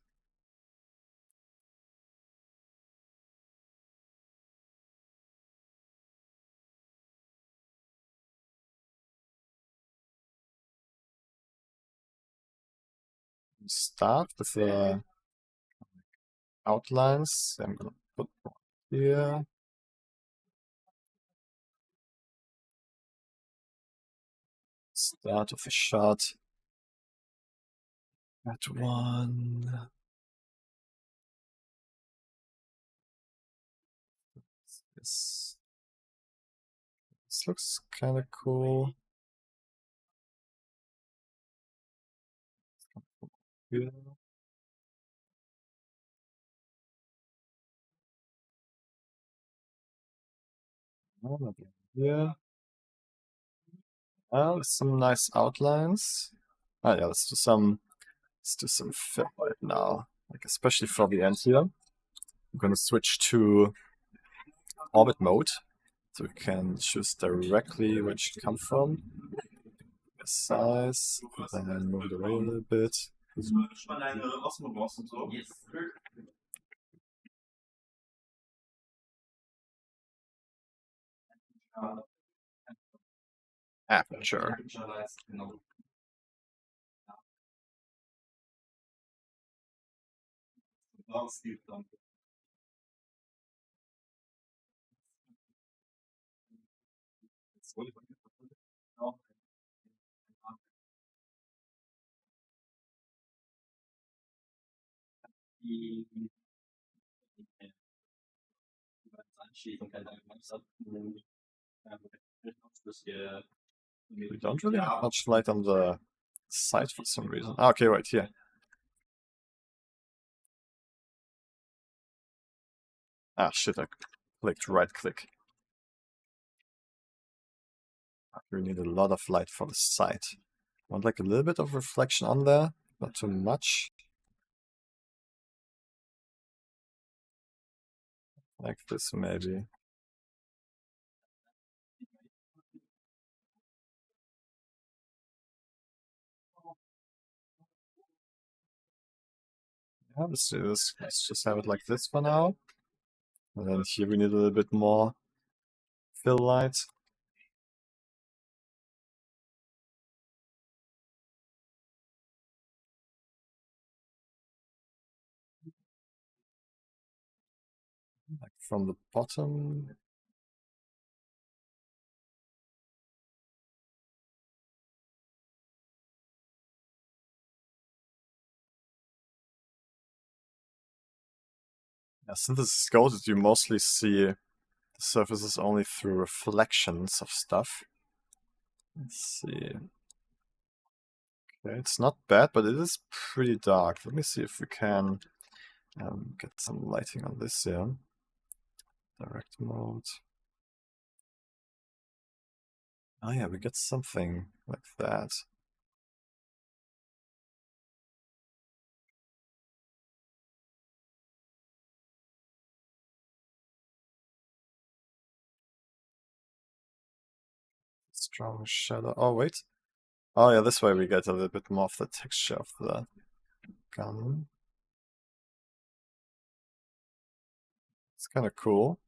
Start with the outlines. I'm gonna put one here. Start of the shot. That one. This looks kind of cool. Here. Here. Well, some nice outlines. Ah, yeah, let's do some fill right now, like especially for the end here. I'm gonna switch to orbit mode, so we can choose directly where it should come from. size, then move it away a little bit. Schon deine Osmo-Boss und so. Yes. Aperture. Genau. Die anschließen kann, dann We don't really have much light on the side for some reason. Ah, okay, right here. Ah, shit, I clicked right click. We need a lot of light for the side. Want like a little bit of reflection on there, not too much. Like this, maybe. Yeah, let's do this. Let's just have it like this for now. And then here we need a little bit more fill light. Like from the bottom. Yeah, since this is ghosted, you mostly see the surfaces only through reflections of stuff. Let's see. Okay, it's not bad, but it is pretty dark. Let me see if we can get some lighting on this here. Direct mode. Oh yeah, we get something like that. Strong shadow. Oh, wait. Oh yeah, this way we get a little bit more of the texture of the gun. It's kind of cool.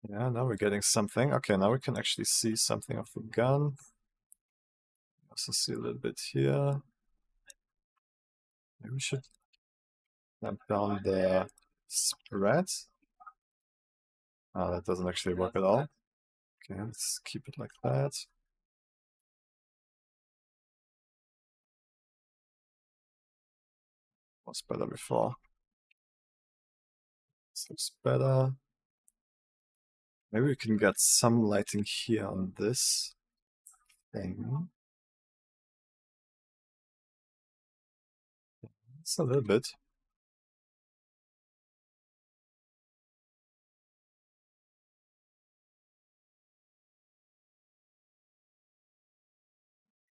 Yeah, now we're getting something. Okay, now we can actually see something of the gun. Also see a little bit here. Maybe we should clamp down the spread. Oh, that doesn't actually work at all. Okay, let's keep it like that. Was better before. This looks better. Maybe we can get some lighting here on this thing. It's a little bit.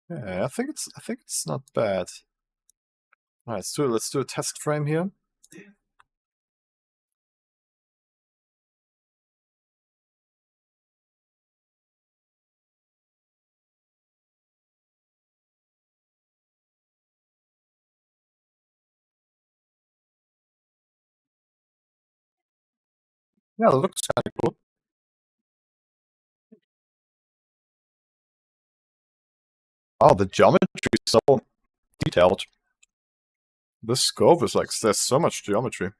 Yeah, I think it's not bad. Alright, let's do a test frame here. Yeah, it looks kind of cool. Oh, the geometry is so detailed. This scope is like, there's so much geometry.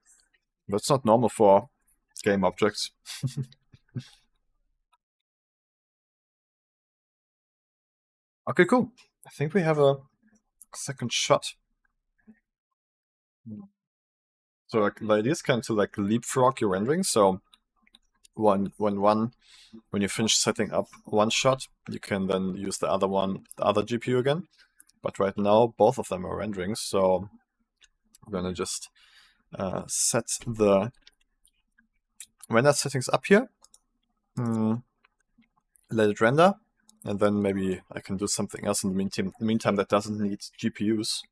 That's not normal for game objects. Okay, cool. I think we have a second shot. So like, the idea is kind of to like leapfrog your rendering. So when you finish setting up one shot, you can then use the other GPU again. But right now, both of them are rendering, so we're gonna just set the render settings up here. Let it render, and then maybe I can do something else in the meantime that doesn't need GPUs.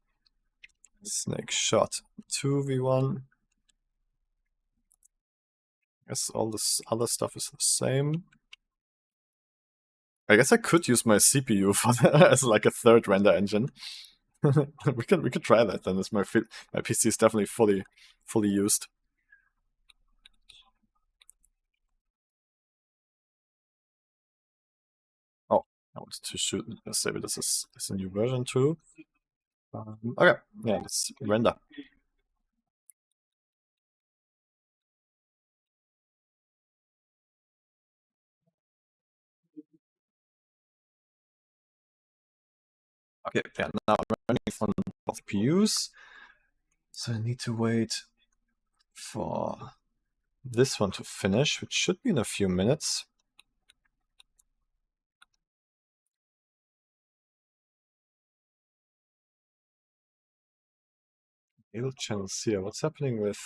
Snake shot 2v1. guess all this other stuff is the same. I guess I could use my CPU for that as like a third render engine. we could try that then. As my PC is definitely fully used. Oh, I wanted to shoot. Let's say this is a new version too. Okay, yeah, let's render. Okay, yeah, now I'm running from both PUs. So I need to wait for this one to finish, which should be in a few minutes. Able channels here. What's happening with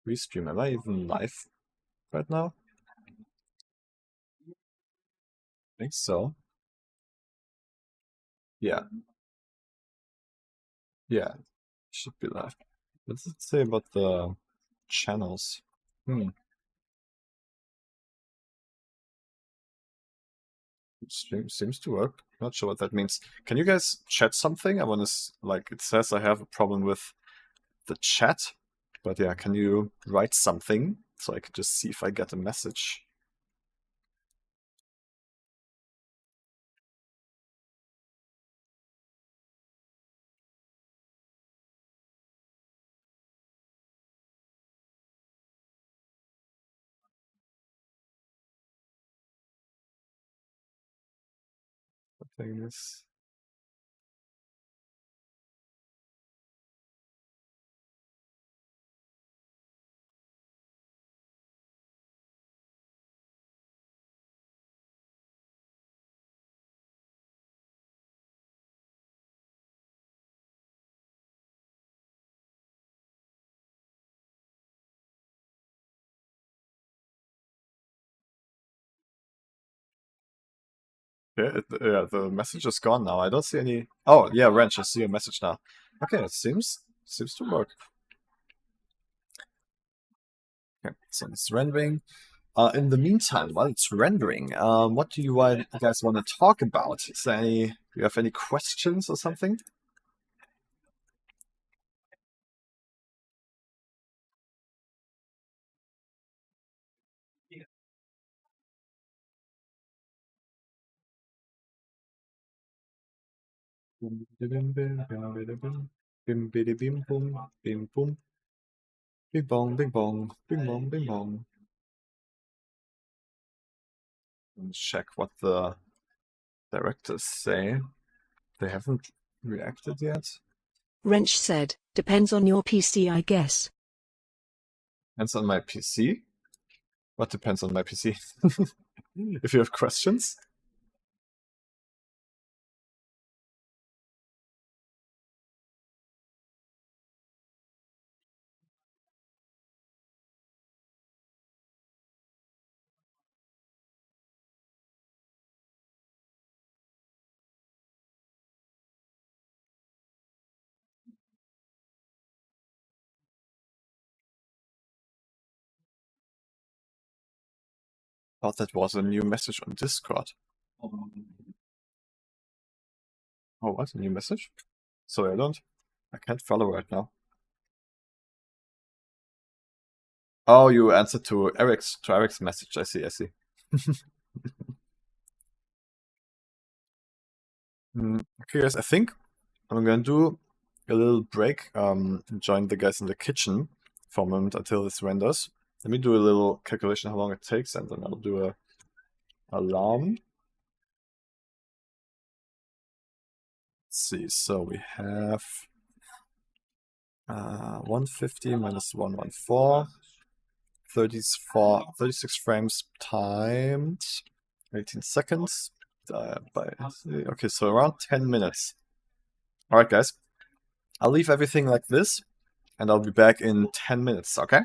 Restream? Am I even live right now? I think so. Yeah. Yeah. Should be live. What does it say about the channels? Stream seems to work. Not sure what that means. Can you guys chat something? I want to, like, it says I have a problem with the chat. But yeah, can you write something so I can just see if I get a message? Something is. Yeah, the message is gone now. I don't see any. Oh, yeah, Wrench, I see a message now. Okay, it seems to work. Okay, so it's rendering. In the meantime, while it's rendering, what do you guys want to talk about? Is there any? Do you have any questions or something? Bim bim bim bim bim bim bim bum bim bum bing bong bing bong bing bong bing bong. Let's check what the directors say. They haven't reacted yet. Wrench said, depends on your PC, I guess. Depends on my PC? What depends on my PC? If you have questions? Thought that was a new message on Discord. Oh, what? A new message? Sorry, I can't follow right now. Oh, you answered to Eric's message. I see. Okay, guys, I think I'm gonna do a little break. Join the guys in the kitchen for a moment until this renders. Let me do a little calculation how long it takes, and then I'll do a alarm. Let's see. So we have 150 minus 114. 36 frames times 18 seconds by okay, so around 10 minutes. All right, guys, I'll leave everything like this, and I'll be back in 10 minutes. Okay.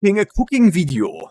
In a cooking video.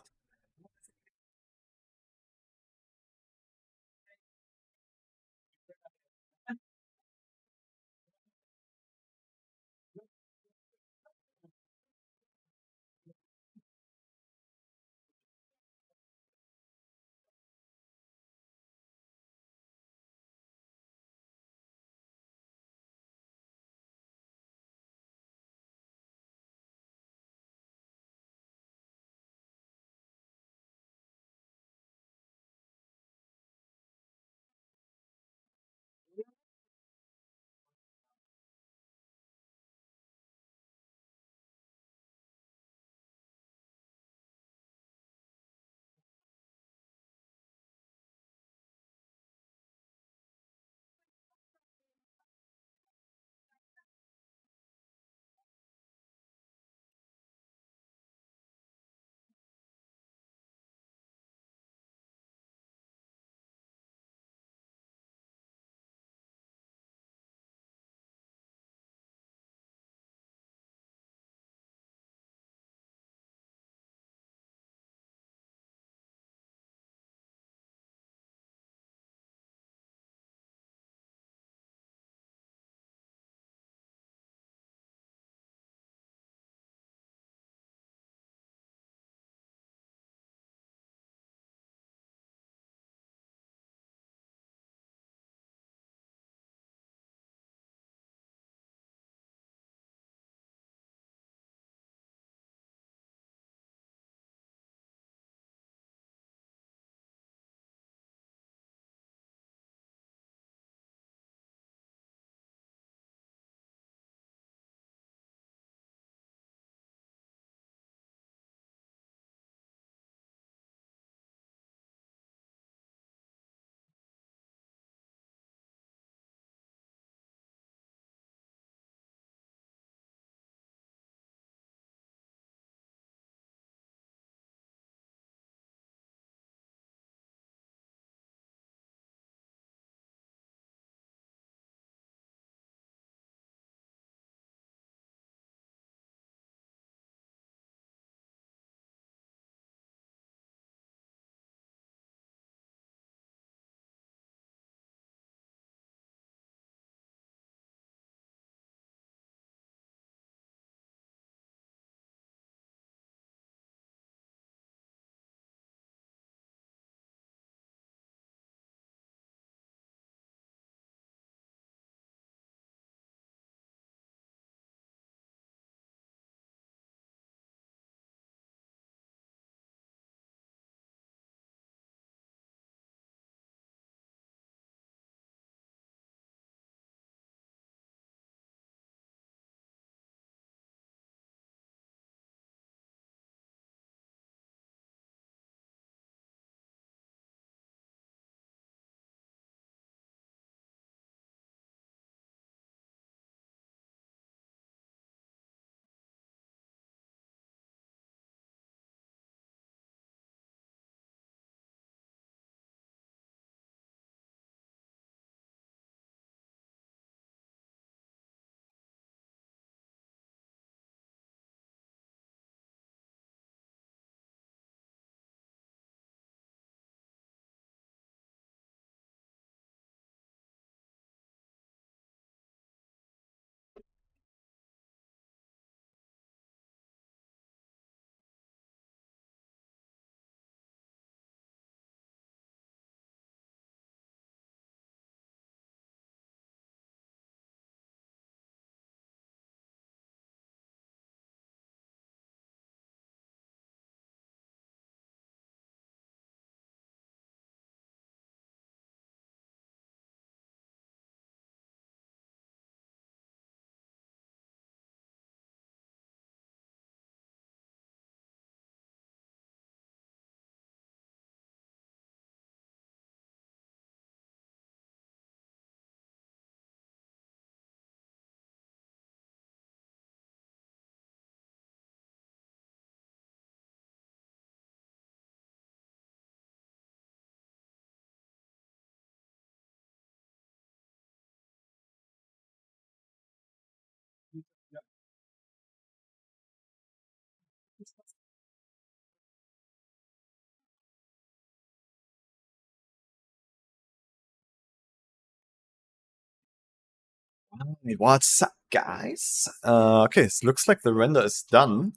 What's up, guys? Okay, it looks like the render is done.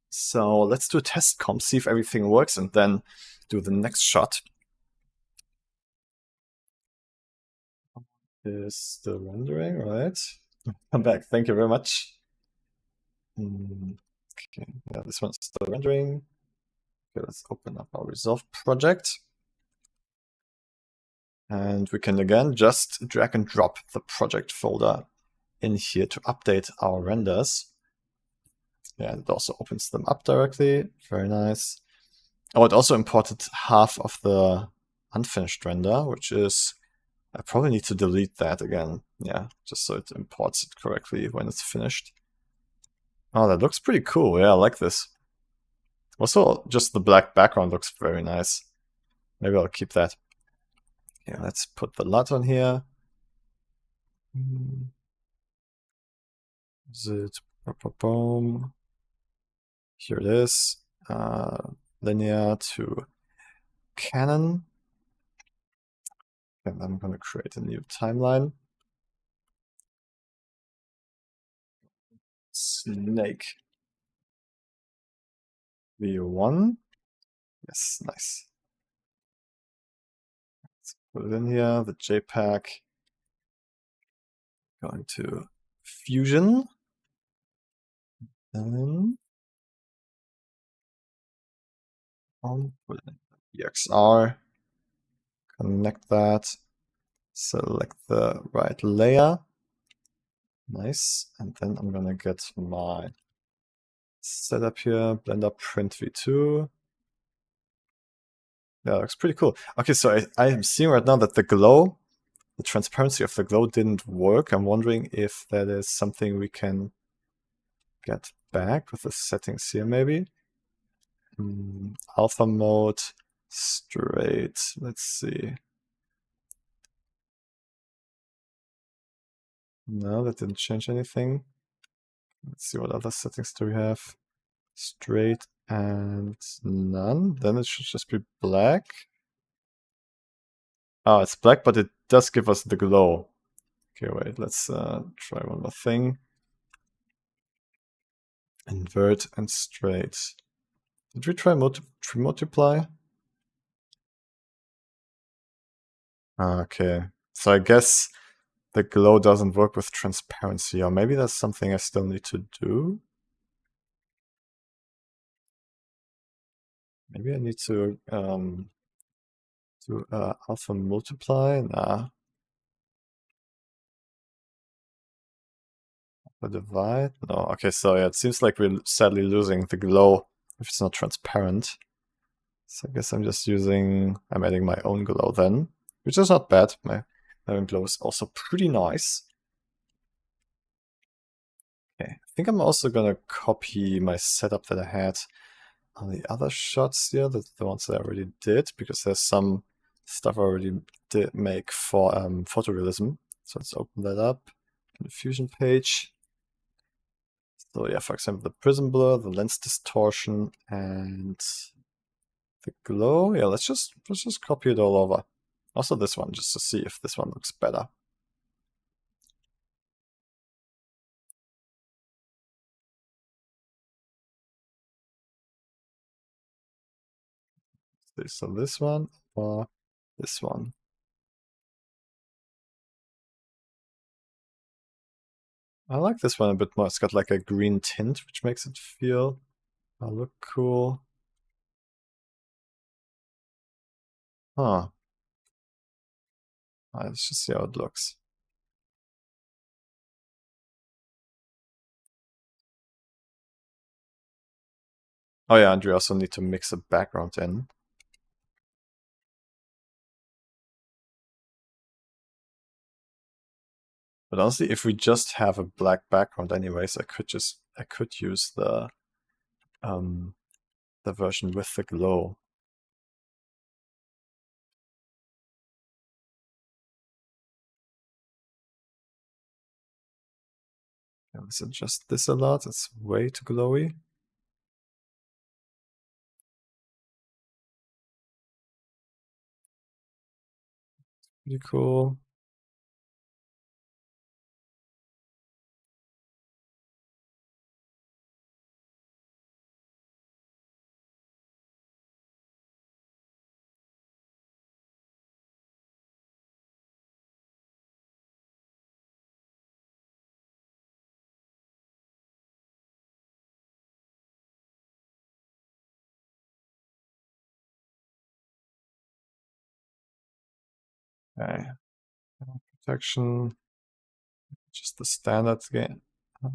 So let's do a test comp, see if everything works, and then do the next shot. Is still rendering, right? I'm back. Thank you very much. Okay, yeah, this one's still rendering. Okay, let's open up our Resolve project. And we can again just drag and drop the project folder in here to update our renders. Yeah, it also opens them up directly. Very nice. Oh, it also imported half of the unfinished render, which is, I probably need to delete that again. Yeah, just so it imports it correctly when it's finished. Oh, that looks pretty cool. Yeah, I like this. Also, just the black background looks very nice. Maybe I'll keep that. Yeah, let's put the LUT on here. Is it? Boom. Here it is. Linear to Canon. And I'm going to create a new timeline. Snake V1. Yes, nice. Let's put it in here, the JPEG. Going to Fusion. And put it in EXR. Connect that. Select the right layer. Nice. And then I'm gonna get my setup here, Blender Print V2. Yeah, looks pretty cool. Okay, so I am seeing right now that the glow, the transparency of the glow didn't work. I'm wondering if that is something we can get back with the settings here, maybe. Alpha mode, straight. Let's see. No, that didn't change anything. Let's see what other settings do we have. Straight and none. Then it should just be black. Oh, it's black, but it does give us the glow. Okay, wait, let's try one more thing. Invert and straight. Did we try multiply? Okay, so I guess the glow doesn't work with transparency, or maybe that's something I still need to do. Maybe I need to do alpha multiply. Nah. Alpha divide. No. Okay, so yeah, it seems like we're sadly losing the glow if it's not transparent. So I guess I'm adding my own glow then, which is not bad. My own glow is also pretty nice. Okay, I think I'm also gonna copy my setup that I had on the other shots here, the ones that I already did, because there's some stuff I already did make for photorealism. So let's open that up in the Fusion page. So yeah, for example, the prism blur, the lens distortion, and the glow. Yeah, let's just copy it all over. Also this one, just to see if this one looks better. So this one or this one. I like this one a bit more. It's got like a green tint, which makes it feel look cool. Huh. Let's just see how it looks. Oh yeah, and we also need to mix a background in. But honestly, if we just have a black background anyways, I could use the version with the glow. Let's adjust this a lot. It's way too glowy. Pretty cool. Okay. Protection. Just the standard gain. A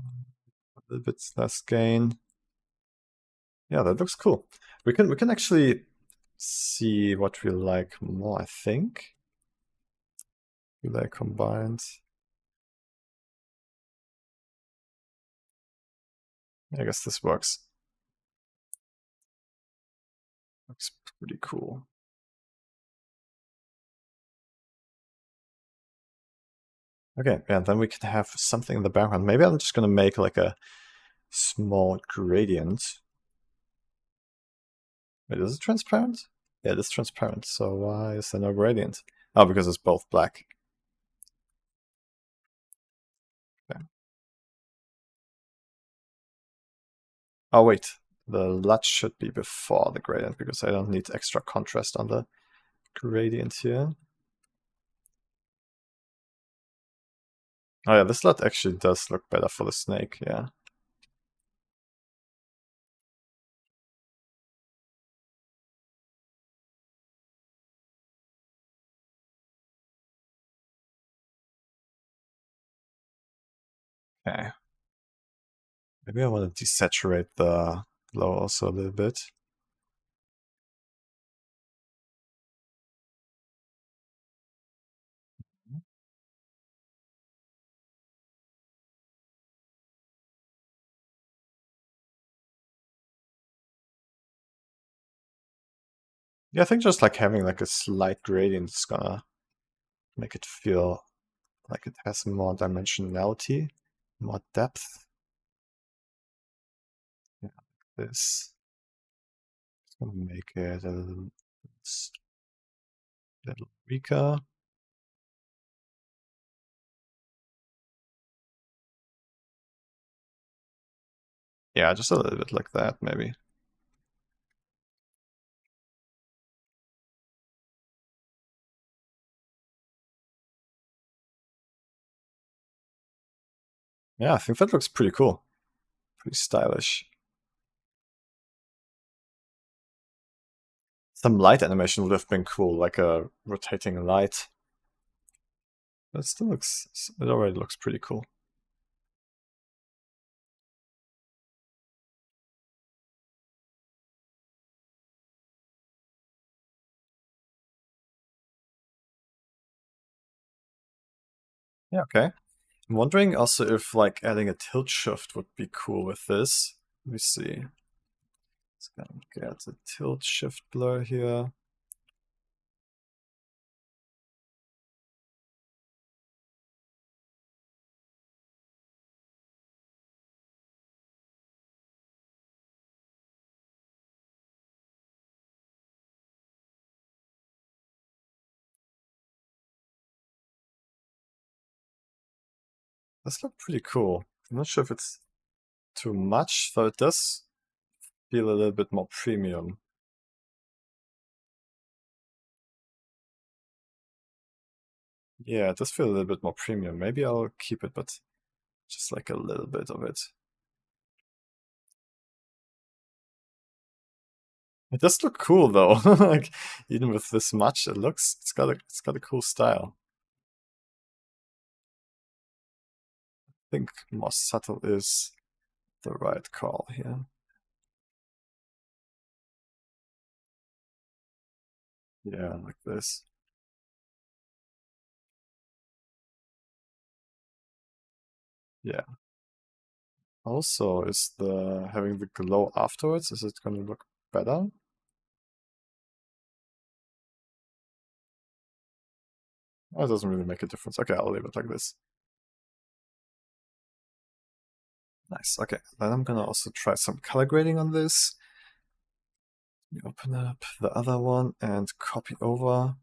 little bit less gain. Yeah, that looks cool. We can actually see what we like more, I think. We like combined. I guess this works. Looks pretty cool. Okay, yeah, then we can have something in the background. Maybe I'm just gonna make like a small gradient. Wait, is it transparent? Yeah, it is transparent. So why is there no gradient? Oh, because it's both black. Okay. Oh wait, the LUT should be before the gradient because I don't need extra contrast on the gradient here. Oh yeah, this LUT actually does look better for the snake, yeah. Okay. Maybe I want to desaturate the glow also a little bit. Yeah, I think just like having like a slight gradient is gonna make it feel like it has more dimensionality, more depth. Yeah, this is gonna make it a little weaker. Yeah, just a little bit like that, maybe. Yeah, I think that looks pretty cool. Pretty stylish. Some light animation would have been cool, like a rotating light. But it already looks pretty cool. Yeah, okay. I'm wondering also if like adding a tilt shift would be cool with this. Let me see. Let's gonna get a tilt shift blur here. This looks pretty cool. I'm not sure if it's too much, though it does feel a little bit more premium. Yeah, it does feel a little bit more premium. Maybe I'll keep it, but just like a little bit of it. It does look cool though. Like even with this much, it's got a cool style. I think more subtle is the right call here. Yeah, like this. Yeah. Also, is having the glow afterwards, is it gonna look better? Oh, it doesn't really make a difference. Okay, I'll leave it like this. Nice. Okay, then I'm gonna also try some color grading on this. Let me open up the other one and copy over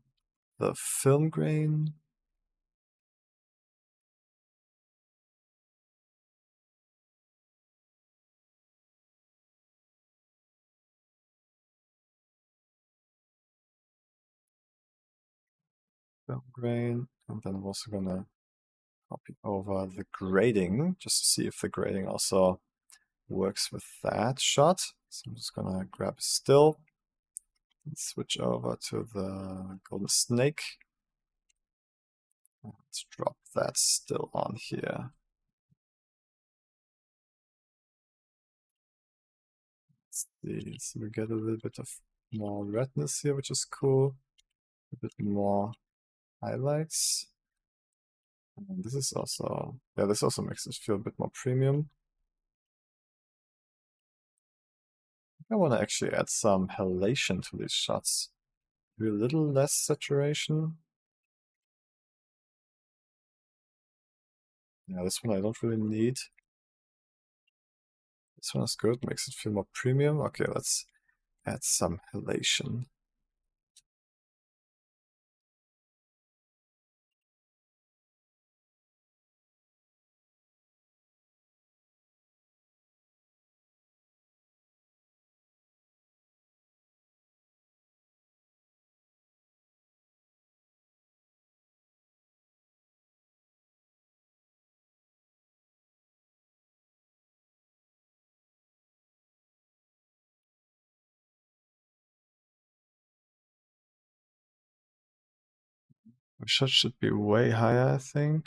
the film grain. Film grain, and then I'm also gonna copy over the grading just to see if the grading also works with that shot. So I'm just gonna grab a still and switch over to the golden snake. Let's drop that still on here. Let's see, so we get a little bit of more redness here, which is cool. A bit more highlights. And this is also, yeah, this also makes it feel a bit more premium. I want to actually add some halation to these shots. Do a little less saturation. Yeah, this one I don't really need. This one is good, makes it feel more premium. Okay, let's add some halation. The shot should be way higher, I think.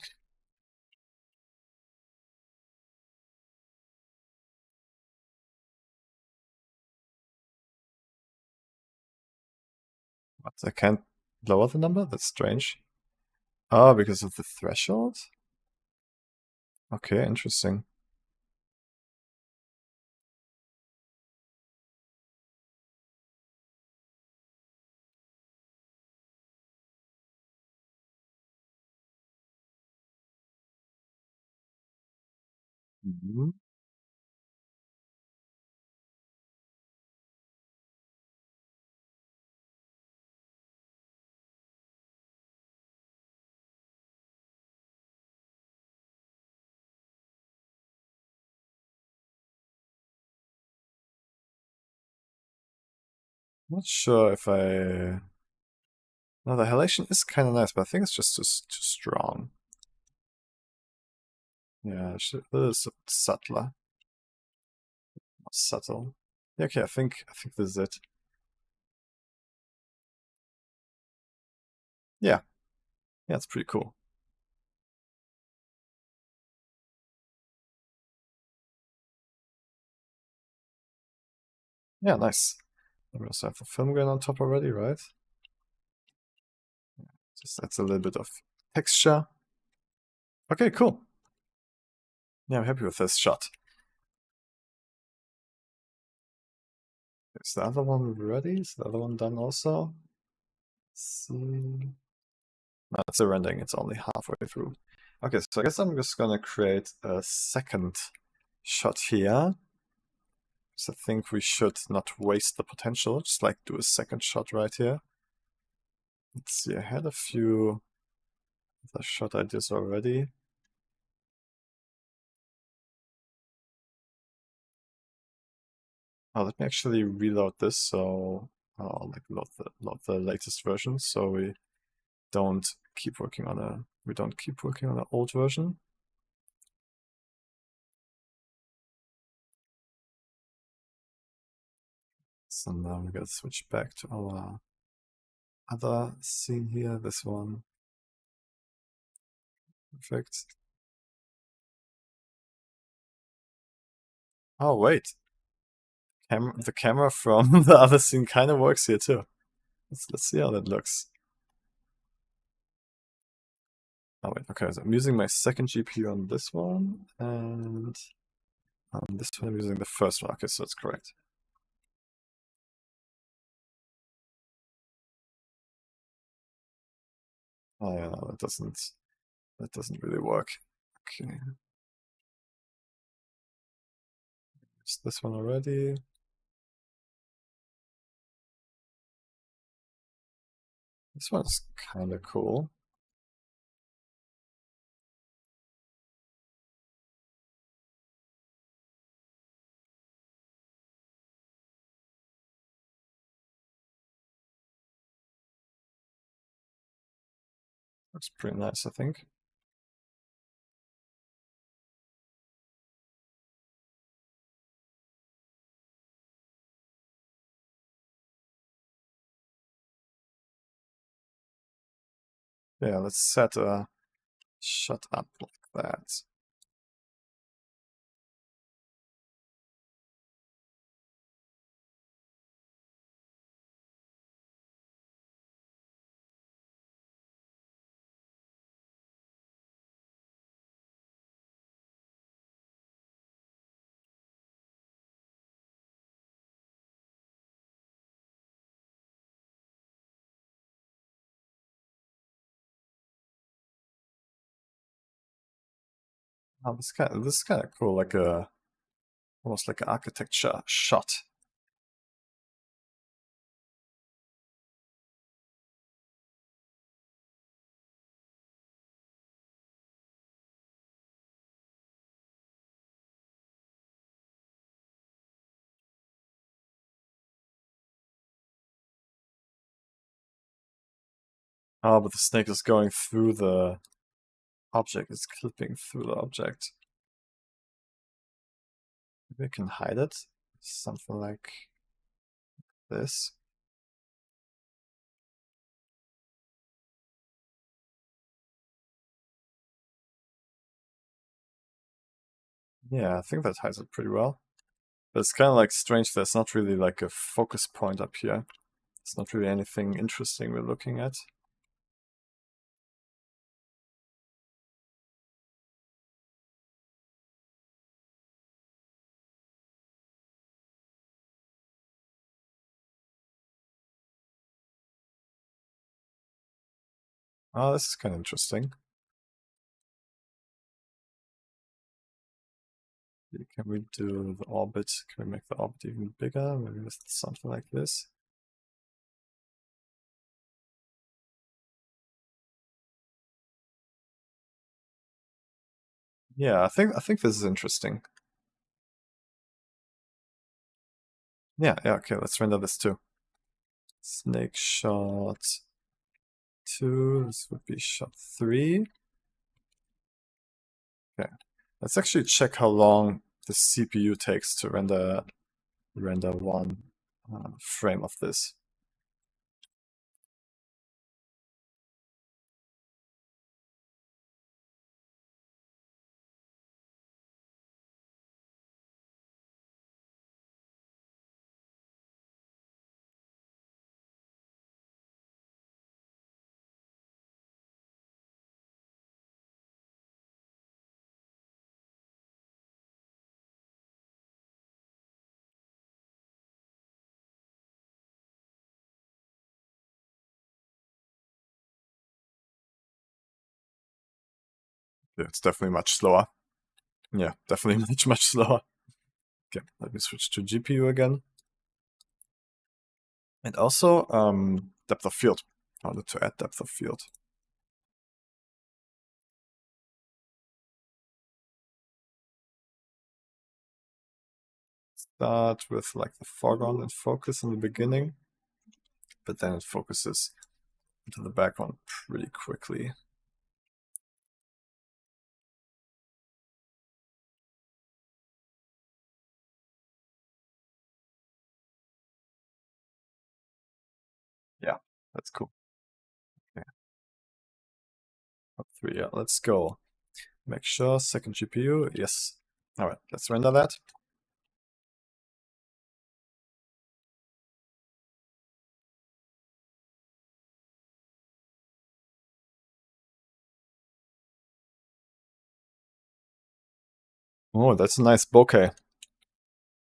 What, I can't lower the number? That's strange. Oh, because of the threshold? Okay, interesting. Mhm. Not sure if I... No, the halation is kind of nice, but I think it's just too strong. Yeah, it should, a little subtler. More subtle. Yeah, okay, I think this is it. Yeah. Yeah, it's pretty cool. Yeah, nice. We also have the film grain on top already, right? Just adds a little bit of texture. Okay, cool. Yeah, I'm happy with this shot. Is the other one ready? Is the other one done also? Let's see. No, it's a rendering, it's only halfway through. Okay, so I guess I'm just gonna create a second shot here. So I think we should not waste the potential, just like do a second shot right here. Let's see, I had a few other shot ideas already. Oh, let me actually reload this, so I'll like load the latest version, so we don't keep working on an old version. So now we gotta switch back to our other scene here, this one. Perfect. Oh wait, the camera from the other scene kind of works here too. Let's see how that looks. Oh wait, okay, so I'm using my second GPU on this one, and on this one I'm using the first one. Okay, so that's correct. Oh yeah, no, that doesn't really work. Okay. Is this one already? This one's kind of cool. Looks pretty nice, I think. Yeah, let's set a Shut up like that. Oh, this is kind of cool, like almost like an architecture shot. Oh, but the snake is going through the object. It's clipping through the object. Maybe I can hide it. Something like this. Yeah, I think that hides it pretty well. But it's kind of like strange. There's not really like a focus point up here. It's not really anything interesting we're looking at. Oh, this is kind of interesting. Can we do the orbit? Can we make the orbit even bigger? Maybe with something like this. Yeah, I think this is interesting. Yeah, okay, let's render this too. Snake shot 2, this would be shot 3. Okay, let's actually check how long the CPU takes to render one frame of this. Yeah, it's definitely much slower. Yeah, definitely much slower. Okay, let me switch to GPU again. And also depth of field. I wanted to add depth of field. Start with like the foreground and focus in the beginning, but then it focuses into the background pretty quickly. Yeah, that's cool. Okay. Up 3, yeah, let's go. Make sure, second GPU, yes. Alright, let's render that. Oh, that's a nice bokeh.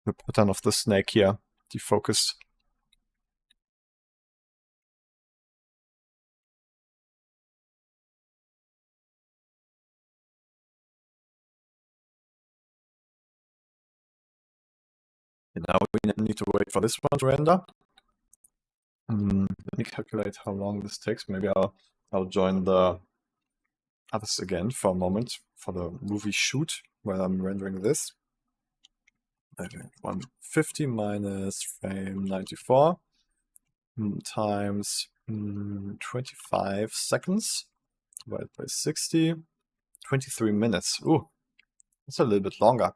The pattern of the snake here, defocused. And now we need to wait for this one to render. Let me calculate how long this takes. Maybe I'll join the others again for a moment for the movie shoot while I'm rendering this. Okay, 150 minus frame 94 times 25 seconds divided by 60, 23 minutes. Ooh, that's a little bit longer.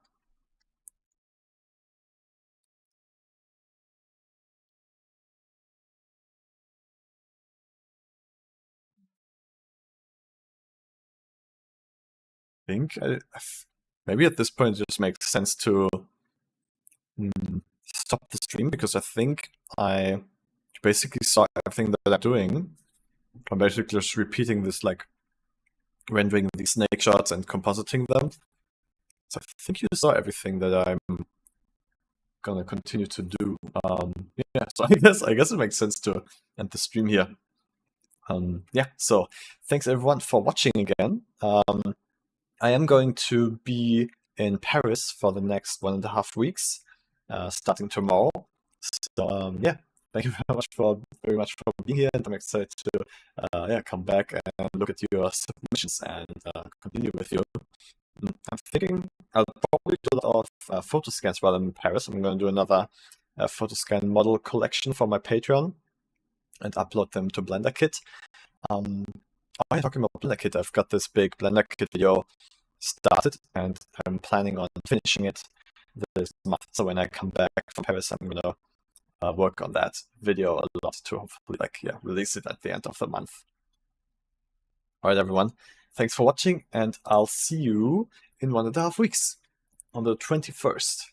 think maybe at this point it just makes sense to stop the stream, because I think I basically saw everything that I'm doing. I'm basically just repeating this, like rendering these snake shots and compositing them. So I think you saw everything that I'm gonna continue to do. Yeah, so I guess it makes sense to end the stream here. Yeah, so thanks everyone for watching again. I am going to be in Paris for the next 1.5 weeks, starting tomorrow. So yeah, thank you very much for being here, and I'm excited to come back and look at your submissions and continue with you. I'm thinking I'll probably do a lot of photo scans while I'm in Paris. I'm going to do another photo scan model collection for my Patreon and upload them to BlenderKit. While I'm talking about BlenderKit, I've got this big BlenderKit video started, and I'm planning on finishing it this month. So when I come back from Paris, I'm going to work on that video a lot to hopefully release it at the end of the month. All right, everyone. Thanks for watching, and I'll see you in 1.5 weeks on the 21st.